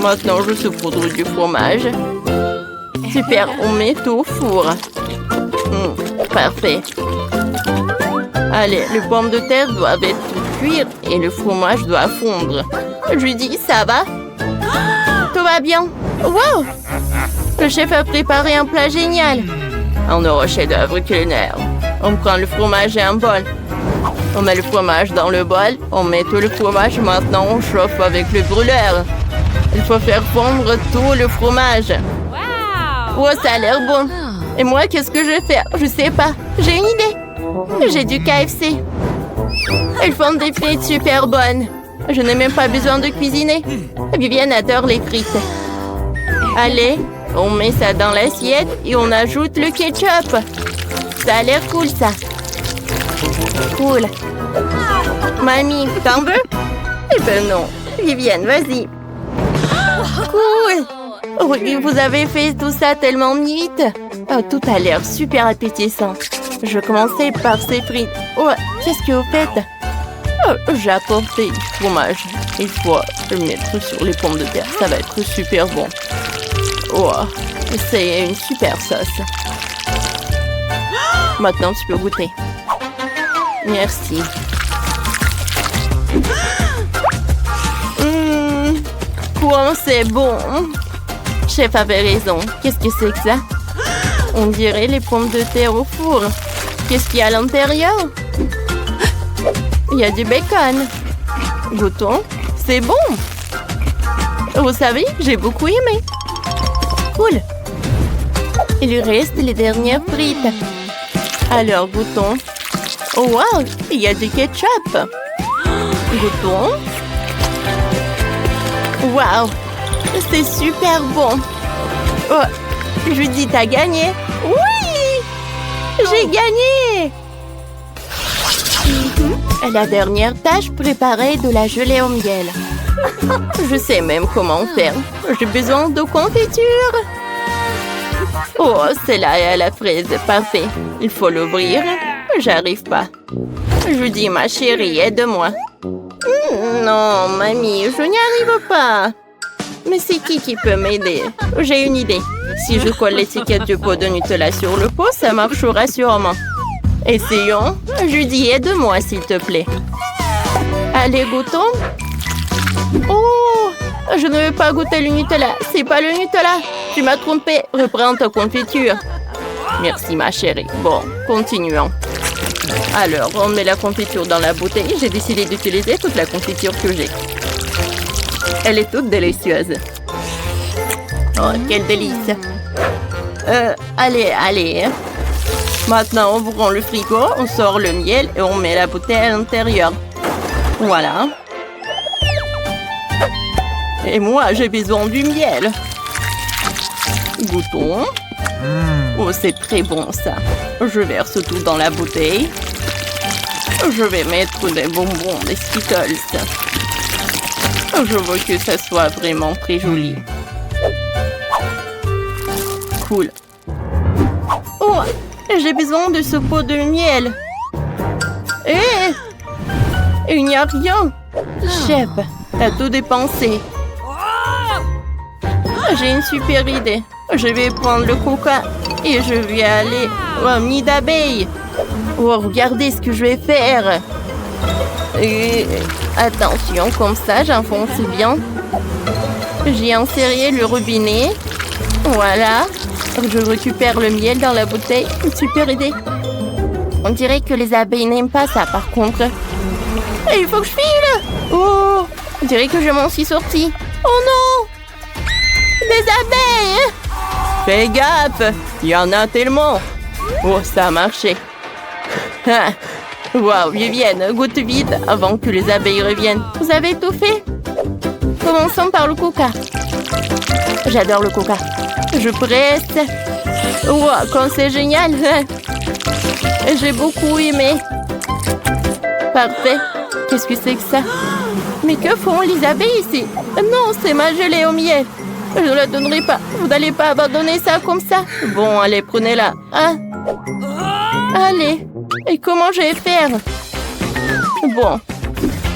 Maintenant, je saupoudre du fromage. Super, on met tout au four. Parfait. Allez, les pommes de terre doivent être cuire et le fromage doit fondre. Je dis, ça va? Tout va bien. Wow! Le chef a préparé un plat génial. Un heureux chef-d'œuvre culinaire. On prend le fromage et un bol. On met le fromage dans le bol. On met tout le fromage. Maintenant, on chauffe avec le brûleur. Il faut faire fondre tout le fromage. Oh, ça a l'air bon. Et moi, qu'est-ce que je vais faire? Je sais pas. J'ai une idée. J'ai du KFC. Ils font des frites super bonnes. Je n'ai même pas besoin de cuisiner. Viviane adore les frites. Allez, on met ça dans l'assiette et on ajoute le ketchup. Ça a l'air cool, ça. Cool. Mamie, t'en veux? Eh ben non. Viviane, vas-y. Cool. Oh, vous avez fait tout ça tellement vite. Oh, tout a l'air super appétissant. Je vais commencer par ces frites. Oh, qu'est-ce que vous faites? Oh, j'ai apporté du fromage. Il faut le mettre sur les pommes de terre. Ça va être super bon. Oh, c'est une super sauce. Maintenant, tu peux goûter. Merci. Quoi, c'est bon. Chef avait raison. Qu'est-ce que c'est que ça? On dirait les pommes de terre au four. Qu'est-ce qu'il y a à l'intérieur? Il y a du bacon. Goûtons. C'est bon. Vous savez, j'ai beaucoup aimé. Cool. Il reste les dernières frites. Alors, goûtons. Oh, wow, il y a du ketchup. Goûtons. Wow, c'est super bon. Oh, Judy, t'as gagné. Oui, j'ai gagné. La dernière tâche, préparer de la gelée au miel. Je sais même comment faire. J'ai besoin de confiture. Oh, celle-là est à la fraise. Parfait. Il faut l'ouvrir. J'arrive pas. Judy, ma chérie, aide-moi. Non, mamie, je n'y arrive pas. Mais c'est qui peut m'aider? J'ai une idée. Si je colle l'étiquette du pot de Nutella sur le pot, ça marchera sûrement. Essayons. Judy, aide-moi, s'il te plaît. Allez, goûtons. Oh, je ne veux pas goûter le Nutella. C'est pas le Nutella. Tu m'as trompé. Reprends ta confiture. Merci, ma chérie. Bon, continuons. Alors, on met la confiture dans la bouteille. J'ai décidé d'utiliser toute la confiture que j'ai. Elle est toute délicieuse. Oh, quel délice. Allez. Maintenant, ouvrons le frigo, on sort le miel et on met la bouteille à l'intérieur. Voilà. Et moi, j'ai besoin du miel. Goûtons. Oh, c'est très bon, ça. Je verse tout dans la bouteille. Je vais mettre des bonbons, des Skittles. Je veux que ça soit vraiment très joli. Cool. Oh, j'ai besoin de ce pot de miel. Il n'y a rien. Chef, t'as tout dépensé. J'ai une super idée. Je vais prendre le coca et je vais aller au nid d'abeilles. Oh, regardez ce que je vais faire. Et attention, comme ça, j'enfonce bien. J'ai inséré le robinet. Voilà. Je récupère le miel dans la bouteille. Une super idée. On dirait que les abeilles n'aiment pas ça, par contre. Et il faut que je file. Oh, on dirait que je m'en suis sortie. Oh non! Des abeilles! Fais gaffe! Il y en a tellement! Oh, ça a marché. Ah. Wow, Vivienne, goûte vite avant que les abeilles reviennent. Vous avez tout fait? Commençons par le coca. J'adore le coca. Je presse. Wow, quand c'est génial! J'ai beaucoup aimé. Parfait. Qu'est-ce que c'est que ça? Mais que font les abeilles ici? Non, c'est ma gelée au miel. Je ne la donnerai pas. Vous n'allez pas abandonner ça comme ça? Bon, allez, prenez-la. Hein? Allez. Et comment je vais faire? Bon.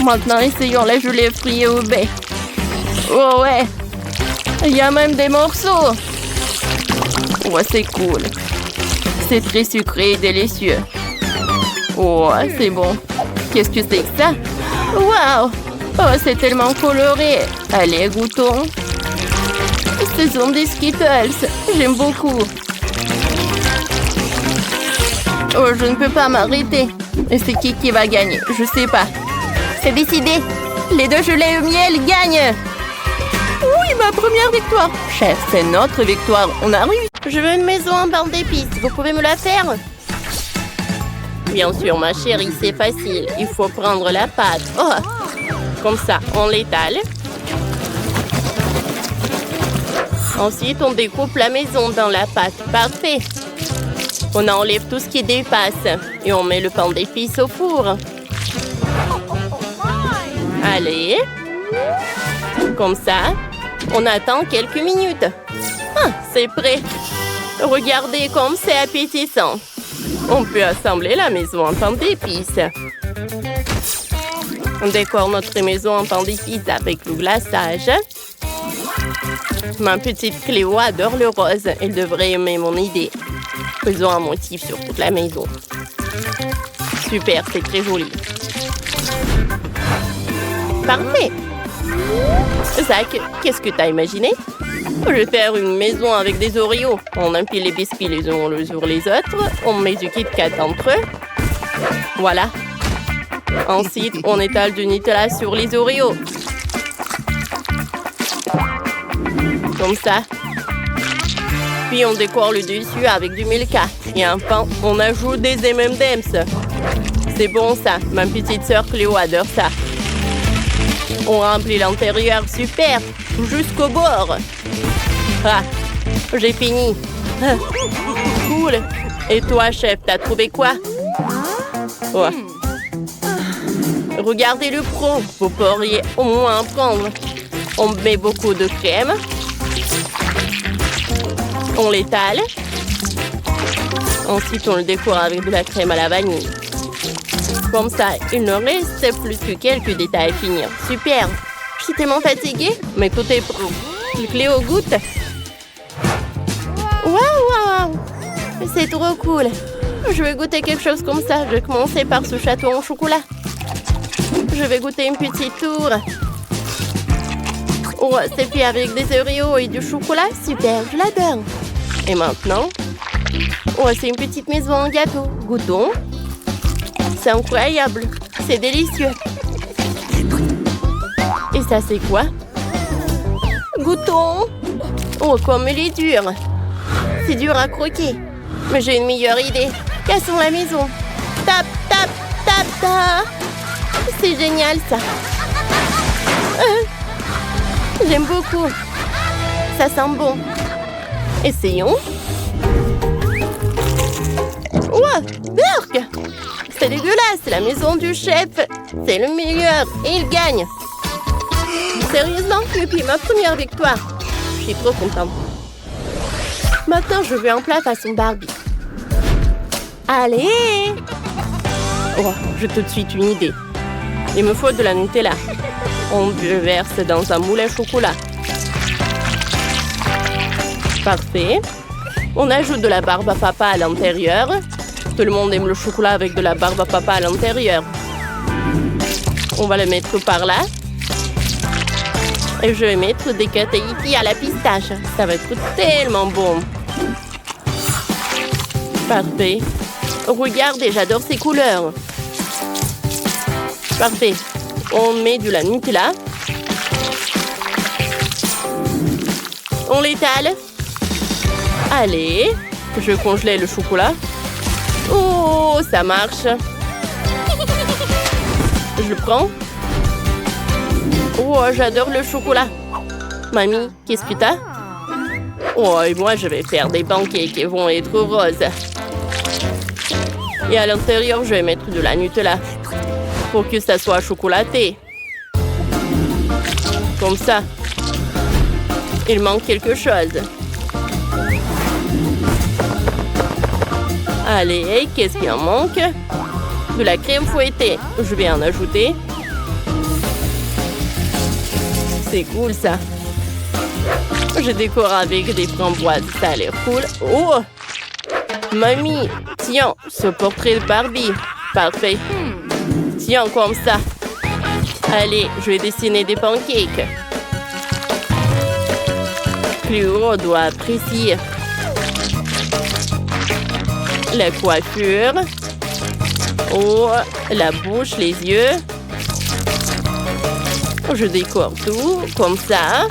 Maintenant, essayons la gelée fruits au baie. Oh ouais. Il y a même des morceaux. Ouais, c'est cool. C'est très sucré et délicieux. Oh, c'est bon. Qu'est-ce que c'est que ça? Waouh! Oh, c'est tellement coloré. Allez, goûtons. Ce sont des Skittles. J'aime beaucoup. Oh, je ne peux pas m'arrêter. Et c'est qui va gagner? Je sais pas. C'est décidé. Les deux gelées au miel gagnent. Oui, ma première victoire. Chef, c'est notre victoire. On a réussi. Je veux une maison en pain d'épices. Vous pouvez me la faire? Bien sûr, ma chérie, c'est facile. Il faut prendre la pâte. Oh, comme ça, on l'étale. Ensuite, on découpe la maison dans la pâte. Parfait. On enlève tout ce qui dépasse. Et on met le pain d'épices au four. Allez. Comme ça. On attend quelques minutes. Ah, c'est prêt. Regardez comme c'est appétissant. On peut assembler la maison en pain d'épices. On décore notre maison en pain d'épices avec le glaçage. Ma petite Cléo adore le rose. Elle devrait aimer mon idée. Faisons un motif sur toute la maison. Super, c'est très joli. Parfait. Zach, qu'est-ce que t'as imaginé? Je vais faire une maison avec des Oreos. On empile les biscuits les uns sur les autres. On met du Kit Kat entre eux. Voilà. Ensuite, on étale du Nutella sur les Oreos. Comme ça. Puis on décore le dessus avec du Milka. Et enfin, on ajoute des M&M's. C'est bon ça. Ma petite sœur Cléo adore ça. On remplit l'intérieur, super, jusqu'au bord. Ah, j'ai fini. Ah, cool. Et toi, chef, t'as trouvé quoi? Oh. Regardez le pro, vous pourriez au moins en prendre. On met beaucoup de crème. On l'étale. Ensuite, on le décore avec de la crème à la vanille. Comme ça, il ne reste plus que quelques détails à finir. Super! Je suis tellement fatiguée, mais tout est prêt. Cléo goûte. Waouh! C'est trop cool. Je vais goûter quelque chose comme ça. Je vais commencer par ce château en chocolat. Je vais goûter une petite tour. Oh, c'est fait avec des Oreos et du chocolat. Super, je l'adore. Et maintenant, oh, c'est une petite maison en gâteau. Goûtons. C'est incroyable. C'est délicieux. Et ça, c'est quoi? Goûtons. Oh, comme il est dur. C'est dur à croquer. Mais j'ai une meilleure idée. Cassons la maison. Tap, tap, tap, tap. C'est génial, ça. J'aime beaucoup. Ça sent bon. Essayons. Ouah, Burk! C'est dégueulasse, la maison du chef. C'est le meilleur et il gagne. Sérieusement, depuis ma première victoire. Je suis trop contente. Maintenant, je veux un plat façon Barbie. Allez! Oh, j'ai tout de suite une idée. Il me faut de la Nutella. On le verse dans un moule à chocolat. Parfait. On ajoute de la barbe à papa à l'intérieur. Tout le monde aime le chocolat avec de la barbe à papa à l'intérieur. On va le mettre par là. Et je vais mettre des Tahiti à la pistache. Ça va être tellement bon. Parfait. Regardez, j'adore ces couleurs. Parfait. On met de la Nutella. On l'étale. Allez. Je congelais le chocolat. Oh, ça marche. Je le prends. Oh, j'adore le chocolat. Mamie, qu'est-ce que t'as? Oh, et moi, je vais faire des pancakes qui vont être roses. Et à l'intérieur, je vais mettre de la Nutella pour que ça soit chocolaté. Comme ça. Il manque quelque chose. Allez, qu'est-ce qu'il en manque? De la crème fouettée. Je vais en ajouter. C'est cool, ça. Je décore avec des framboises. Ça a l'air cool. Oh! Mamie, tiens, ce portrait de Barbie. Parfait. Tiens, comme ça. Allez, je vais dessiner des pancakes. Cléo doit apprécier. La coiffure. Oh, la bouche, les yeux. Je décore tout, comme ça.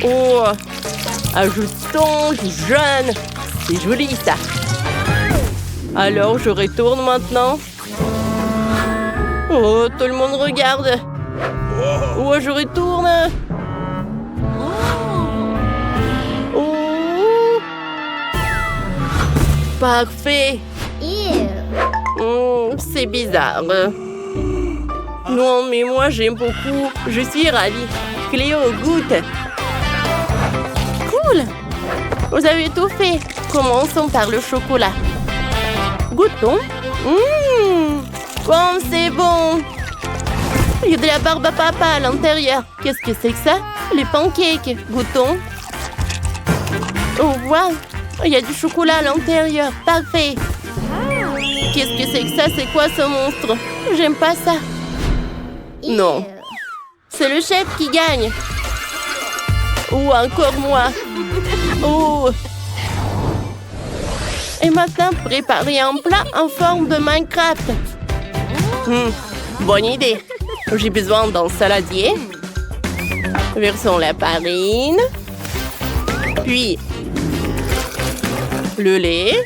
Oh, ajoutons du jaune. C'est joli, ça. Alors, je retourne maintenant. Oh, tout le monde regarde. Oh, je retourne. Oh. Parfait. C'est bizarre. Non, mais moi, j'aime beaucoup. Je suis ravie. Cléo, goûte. Cool. Vous avez tout fait. Commençons par le chocolat. Goûtons. Comme c'est bon. Il y a de la barbe à papa à l'intérieur. Qu'est-ce que c'est que ça? Les pancakes. Goûtons. Oh, wow. Il y a du chocolat à l'intérieur. Parfait. Qu'est-ce que c'est que ça? C'est quoi ce monstre? J'aime pas ça. Non. C'est le chef qui gagne. Ou encore moi. Oh. Et maintenant, préparer un plat en forme de Minecraft. Bonne idée. J'ai besoin d'un saladier. Versons la farine. Puis, le lait.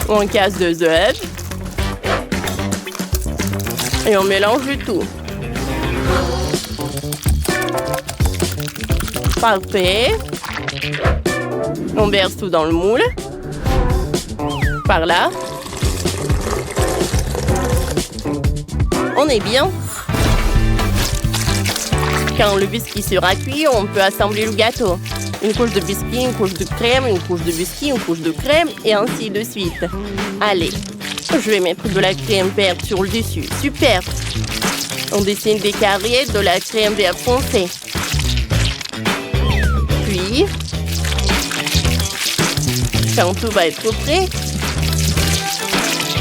On casse 2 œufs. Et on mélange le tout. Parfait. On verse tout dans le moule. Par là. On est bien. Quand le biscuit sera cuit, on peut assembler le gâteau. Une couche de biscuit, une couche de crème, une couche de biscuit, une couche de crème, et ainsi de suite. Allez, je vais mettre de la crème verte sur le dessus. Super! On dessine des carrés de la crème vert foncé. Puis, quand tout va être prêt,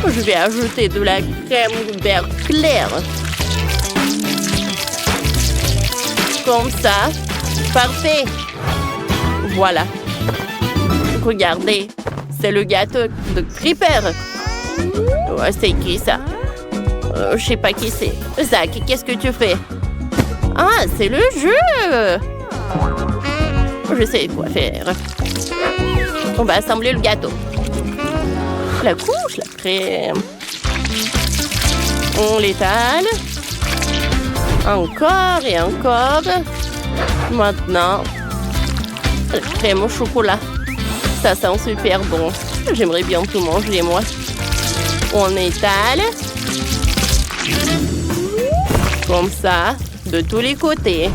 je vais ajouter de la crème vert clair. Comme ça. Parfait. Voilà. Regardez, c'est le gâteau de Creeper. Ouais, c'est qui ça? Je sais pas qui c'est. Zach, qu'est-ce que tu fais? Ah, c'est le jeu! Je sais quoi faire. On va assembler le gâteau. La couche, la crème. On l'étale. Encore et encore. Maintenant, la crème au chocolat. Ça sent super bon. J'aimerais bien tout manger, moi. On étale. Comme ça, de tous les côtés.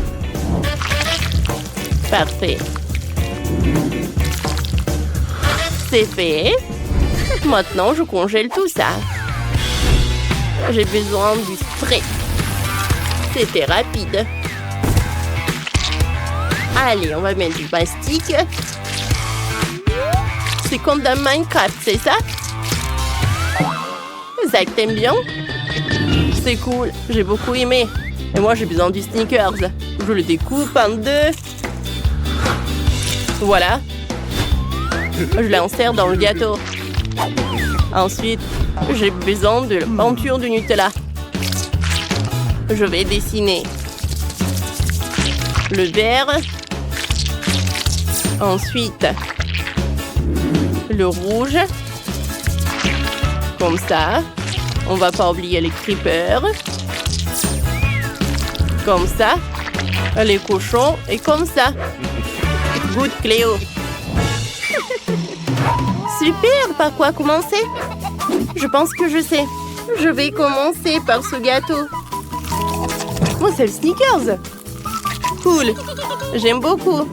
Parfait. C'est fait. Maintenant, je congèle tout ça. J'ai besoin du spray. C'était rapide. Allez, on va mettre du mastic. C'est comme dans Minecraft, c'est ça? Zach, t'aimes bien? C'est cool, j'ai beaucoup aimé. Et moi, j'ai besoin du Snickers. Je le découpe en 2. Voilà. Je l'insère dans le gâteau. Ensuite, j'ai besoin de la peinture du Nutella. Je vais dessiner le vert. Ensuite, le rouge. Comme ça. On va pas oublier les creepers. Comme ça. Les cochons. Et comme ça. Good, Cléo. Super, par quoi commencer? Je pense que je sais. Je vais commencer par ce gâteau. Oh, c'est le Snickers. Cool. J'aime beaucoup.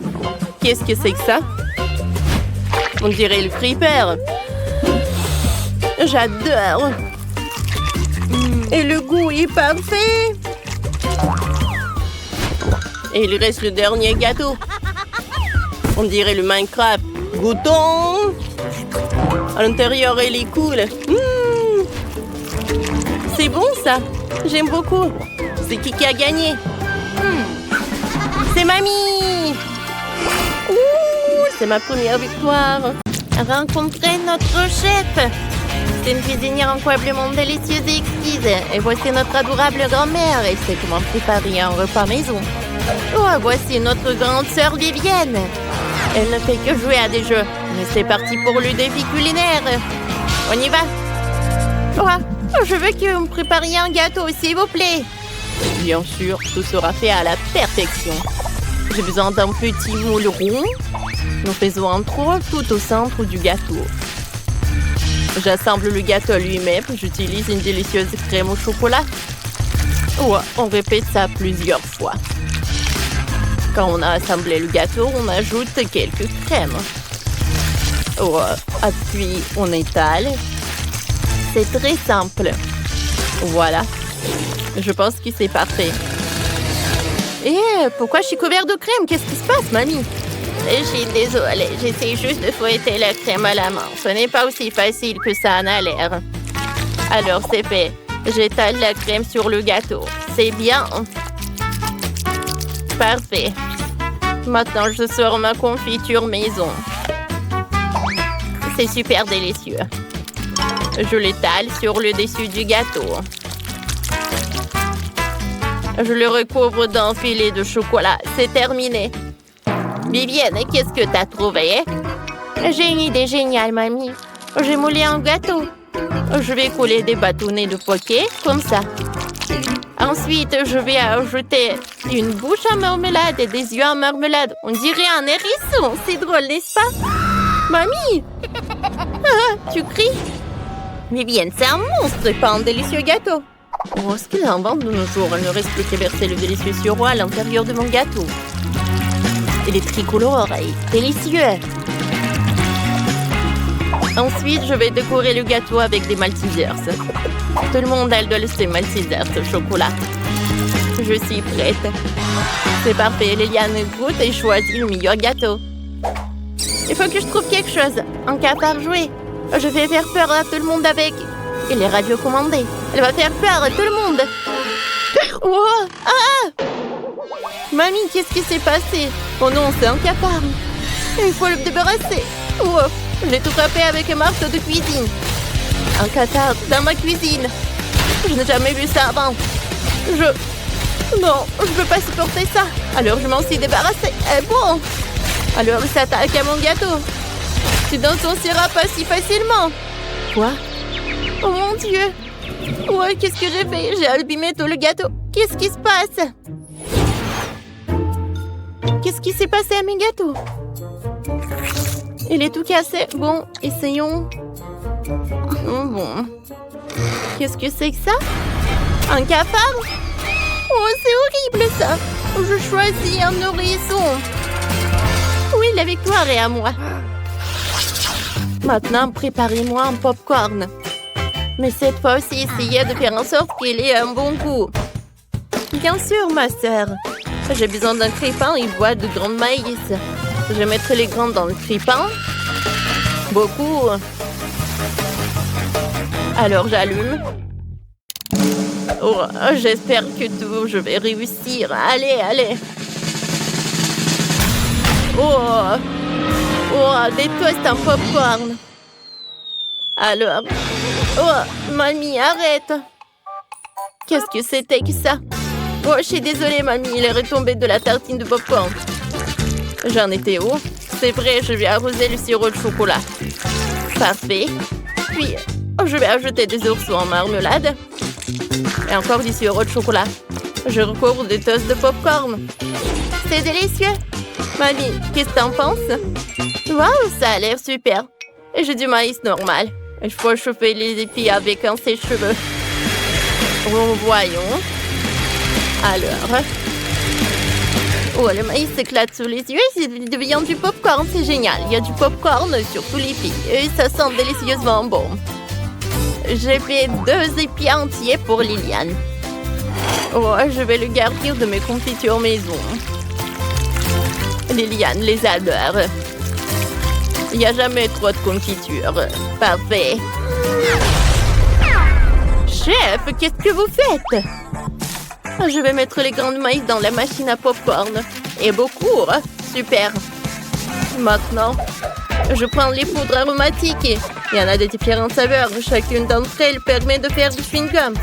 Qu'est-ce que c'est que ça? On dirait le creeper. J'adore. Et le goût est parfait. Et il reste le dernier gâteau. On dirait le Minecraft. Goûtons. À l'intérieur, il est cool. C'est bon, ça. J'aime beaucoup. C'est qui a gagné? C'est mamie. C'est ma première victoire. Rencontrer notre chef. C'est une cuisinière incroyablement délicieuse et exquise. Et voici notre adorable grand-mère. Elle sait comment préparer un repas maison. Oh, voici notre grande sœur Vivienne. Elle ne fait que jouer à des jeux. Mais c'est parti pour le défi culinaire. On y va. Oh, je veux que vous me prépariez un gâteau, s'il vous plaît. Bien sûr, tout sera fait à la perfection. J'ai besoin d'un petit moule rond. Nous faisons un trou tout au centre du gâteau. J'assemble le gâteau lui-même. J'utilise une délicieuse crème au chocolat. On répète ça plusieurs fois. Quand on a assemblé le gâteau, on ajoute quelques crèmes. Puis on étale. C'est très simple. Voilà. Je pense que c'est parfait. Et pourquoi je suis couverte de crème? Qu'est-ce qui se passe, mamie? Je suis désolée. J'essaie juste de fouetter la crème à la main. Ce n'est pas aussi facile que ça en a l'air. Alors, c'est fait. J'étale la crème sur le gâteau. C'est bien. Parfait. Maintenant, je sors ma confiture maison. C'est super délicieux. Je l'étale sur le dessus du gâteau. Je le recouvre d'un filet de chocolat. C'est terminé. Vivienne, qu'est-ce que t'as trouvé? J'ai une idée géniale, mamie. J'ai moulé un gâteau. Je vais coller des bâtonnets de poké, comme ça. Ensuite, je vais ajouter une bouche en marmelade et des yeux en marmelade. On dirait un hérisson. C'est drôle, n'est-ce pas? Mamie! Ah, tu cries? Vivienne, c'est un monstre et pas un délicieux gâteau. Oh, ce qu'il invente de nos jours. Il ne reste plus qu'à verser le délicieux sirop à l'intérieur de mon gâteau. Il est tricolore et délicieux. Ensuite, je vais décorer le gâteau avec des Maltesers. Tout le monde adore ces Maltesers au chocolat. Je suis prête. C'est parfait. Liliane goûte et choisit le meilleur gâteau. Il faut que je trouve quelque chose. Un cafard jouet. Je vais faire peur à tout le monde avec. Il est radiocommandé. Elle va faire peur à tout le monde. Oh! Ah! Mamie, qu'est-ce qui s'est passé? Oh non, c'est un cafard. Il faut le débarrasser. Oh! Je l'ai tout frappé avec un marteau de cuisine. Un cafard dans ma cuisine. Je n'ai jamais vu ça avant. Non, je ne peux pas supporter ça. Alors je m'en suis débarrassée. Et bon. Alors il s'attaque à mon gâteau. Tu n'en sortiras pas si facilement. Quoi? Oh mon Dieu. Ouais, qu'est-ce que j'ai fait? J'ai abîmé tout le gâteau. Qu'est-ce qui se passe? Qu'est-ce qui s'est passé à mes gâteaux? Il est tout cassé. Bon, essayons. Oh, bon. Qu'est-ce que c'est que ça? Un cafard? Oh, c'est horrible ça. Je choisis un nourrisson. Oui, la victoire est à moi. Maintenant, préparez-moi un popcorn. Mais cette fois aussi, essayez de faire en sorte qu'il ait un bon goût. Bien sûr, ma sœur. J'ai besoin d'un crépin et bois de grains de maïs. Je mettrai les grains dans le crépin. Beaucoup. Alors, j'allume. Oh, j'espère que je vais réussir. Allez, allez. Oh, des toasts en popcorn. Alors. Oh, mamie, arrête. Qu'est-ce que c'était que ça? Oh, je suis désolée, mamie. Il est retombé de la tartine de popcorn. J'en étais où? C'est vrai, je vais arroser le sirop de chocolat. Parfait. Puis, je vais ajouter des oursons en marmelade. Et encore du sirop de chocolat. Je recouvre des toasts de popcorn. C'est délicieux. Mamie, qu'est-ce que t'en penses? Waouh, ça a l'air super. Et j'ai du maïs normal. Il faut chauffer les épis avec un sèche-cheveux. Voyons. Alors. Oh, le maïs s'éclate sous les yeux et il devient du popcorn. C'est génial. Il y a du popcorn sur tous les épis. Et ça sent délicieusement bon. J'ai fait 2 épis entiers pour Liliane. Oh, je vais le garnir de mes confitures maison. Liliane les adore. Il n'y a jamais trop de confiture. Parfait. Chef, qu'est-ce que vous faites? Je vais mettre les grains de maïs dans la machine à popcorn. Et beaucoup. Super. Maintenant, je prends les poudres aromatiques. Il y en a de différentes saveurs. Chacune d'entre elles permet de faire du chewing-gum.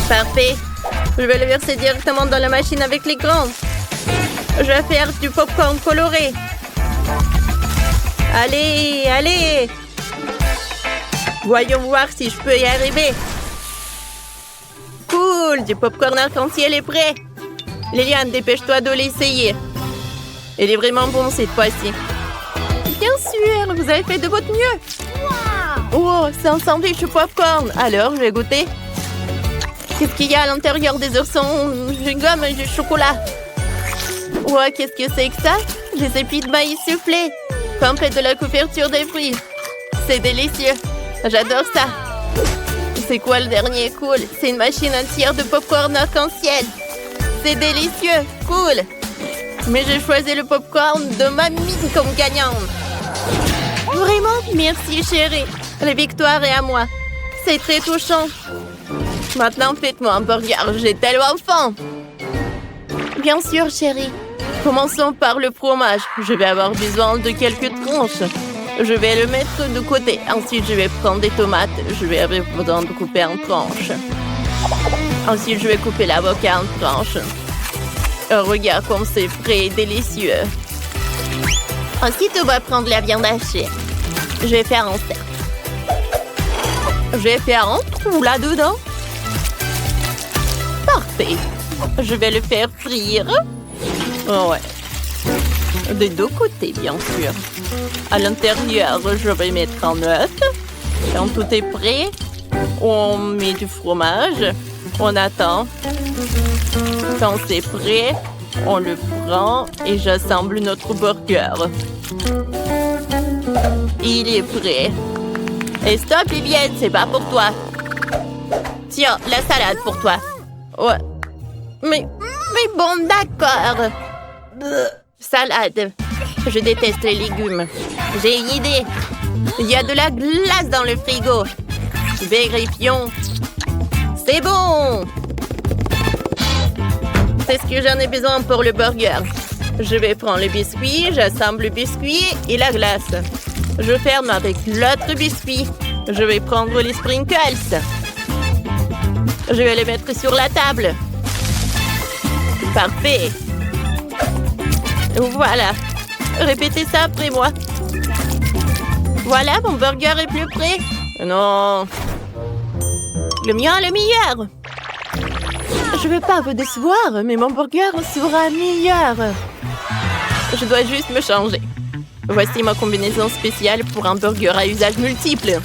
Parfait. Je vais le verser directement dans la machine avec les grains. Je vais faire du popcorn coloré. Allez, allez. Voyons voir si je peux y arriver. Cool, du popcorn arc-en-ciel est prêt. Liliane, dépêche-toi de l'essayer. Il est vraiment bon cette fois-ci. Bien sûr, vous avez fait de votre mieux. Oh, c'est un sandwich au popcorn. Alors, je vais goûter. Qu'est-ce qu'il y a à l'intérieur des oursons? Du gomme et du chocolat. Ouais, qu'est-ce que c'est que ça? Des épis de maïs soufflés. Trempés de la couverture des fruits. C'est délicieux. J'adore ça. C'est quoi le dernier? Cool. C'est une machine entière de popcorn arc-en-ciel. C'est délicieux. Cool. Mais j'ai choisi le popcorn de mamie comme gagnante. Vraiment? Merci, chérie. La victoire est à moi. C'est très touchant. Maintenant, faites-moi un burger. J'ai tellement faim. Bien sûr, chérie. Commençons par le fromage. Je vais avoir besoin de quelques tranches. Je vais le mettre de côté. Ensuite, je vais prendre des tomates. Je vais avoir besoin de couper en tranches. Ensuite, je vais couper l'avocat en tranches. Oh, regarde comme c'est frais et délicieux. Ensuite, on va prendre la viande hachée. Je vais faire un cercle. Je vais faire un trou là-dedans. Parfait. Je vais le faire frire. Oh ouais. Des deux côtés, bien sûr. À l'intérieur, je vais mettre un œuf. Quand tout est prêt, on met du fromage. On attend. Quand c'est prêt, on le prend et j'assemble notre burger. Il est prêt. Et stop, Vivienne, c'est pas pour toi. Tiens, la salade pour toi. Ouais. Mais bon, d'accord. Salade. Je déteste les légumes. J'ai une idée. Il y a de la glace dans le frigo. Vérifions. C'est bon. C'est ce que j'en ai besoin pour le burger. Je vais prendre le biscuit, j'assemble le biscuit et la glace. Je ferme avec l'autre biscuit. Je vais prendre les sprinkles. Je vais les mettre sur la table. Parfait. Voilà. Répétez ça après moi. Voilà, mon burger est plus prêt. Non. Le mien est le meilleur. Je ne veux pas vous décevoir, mais mon burger sera meilleur. Je dois juste me changer. Voici ma combinaison spéciale pour un burger à usage multiple.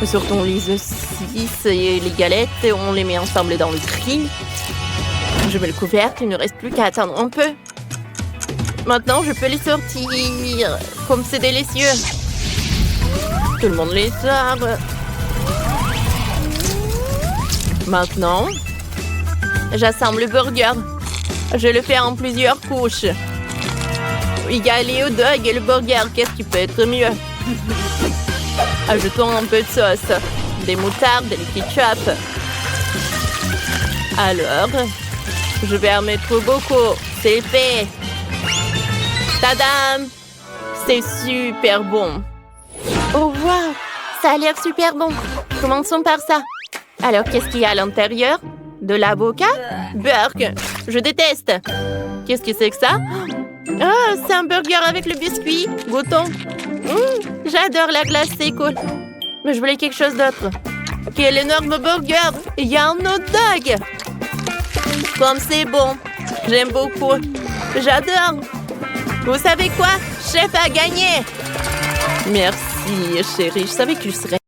Sortons les saucisses et les galettes, on les met ensemble dans le grill. Je mets le couvercle, il ne reste plus qu'à attendre un peu. Maintenant, je peux les sortir. Comme c'est délicieux. Tout le monde les sort. Maintenant, j'assemble le burger. Je le fais en plusieurs couches. Il y a les hot dogs et le burger. Qu'est-ce qui peut être mieux? Ajoutons un peu de sauce. Des moutardes, des ketchup. Alors, je vais en mettre beaucoup. C'est fait. Tadam! C'est super bon. Oh, wow! Ça a l'air super bon. Commençons par ça. Alors, qu'est-ce qu'il y a à l'intérieur? De l'avocat? Burk! Je déteste. Qu'est-ce que c'est que ça? Ah, c'est un burger avec le biscuit. Goûtons. J'adore la glace, c'est cool. Mais je voulais quelque chose d'autre. Quel énorme burger! Il y a un hot dog! Comme c'est bon. J'aime beaucoup. J'adore. Vous savez quoi? Chef a gagné! Merci, chérie. Je savais que je serais...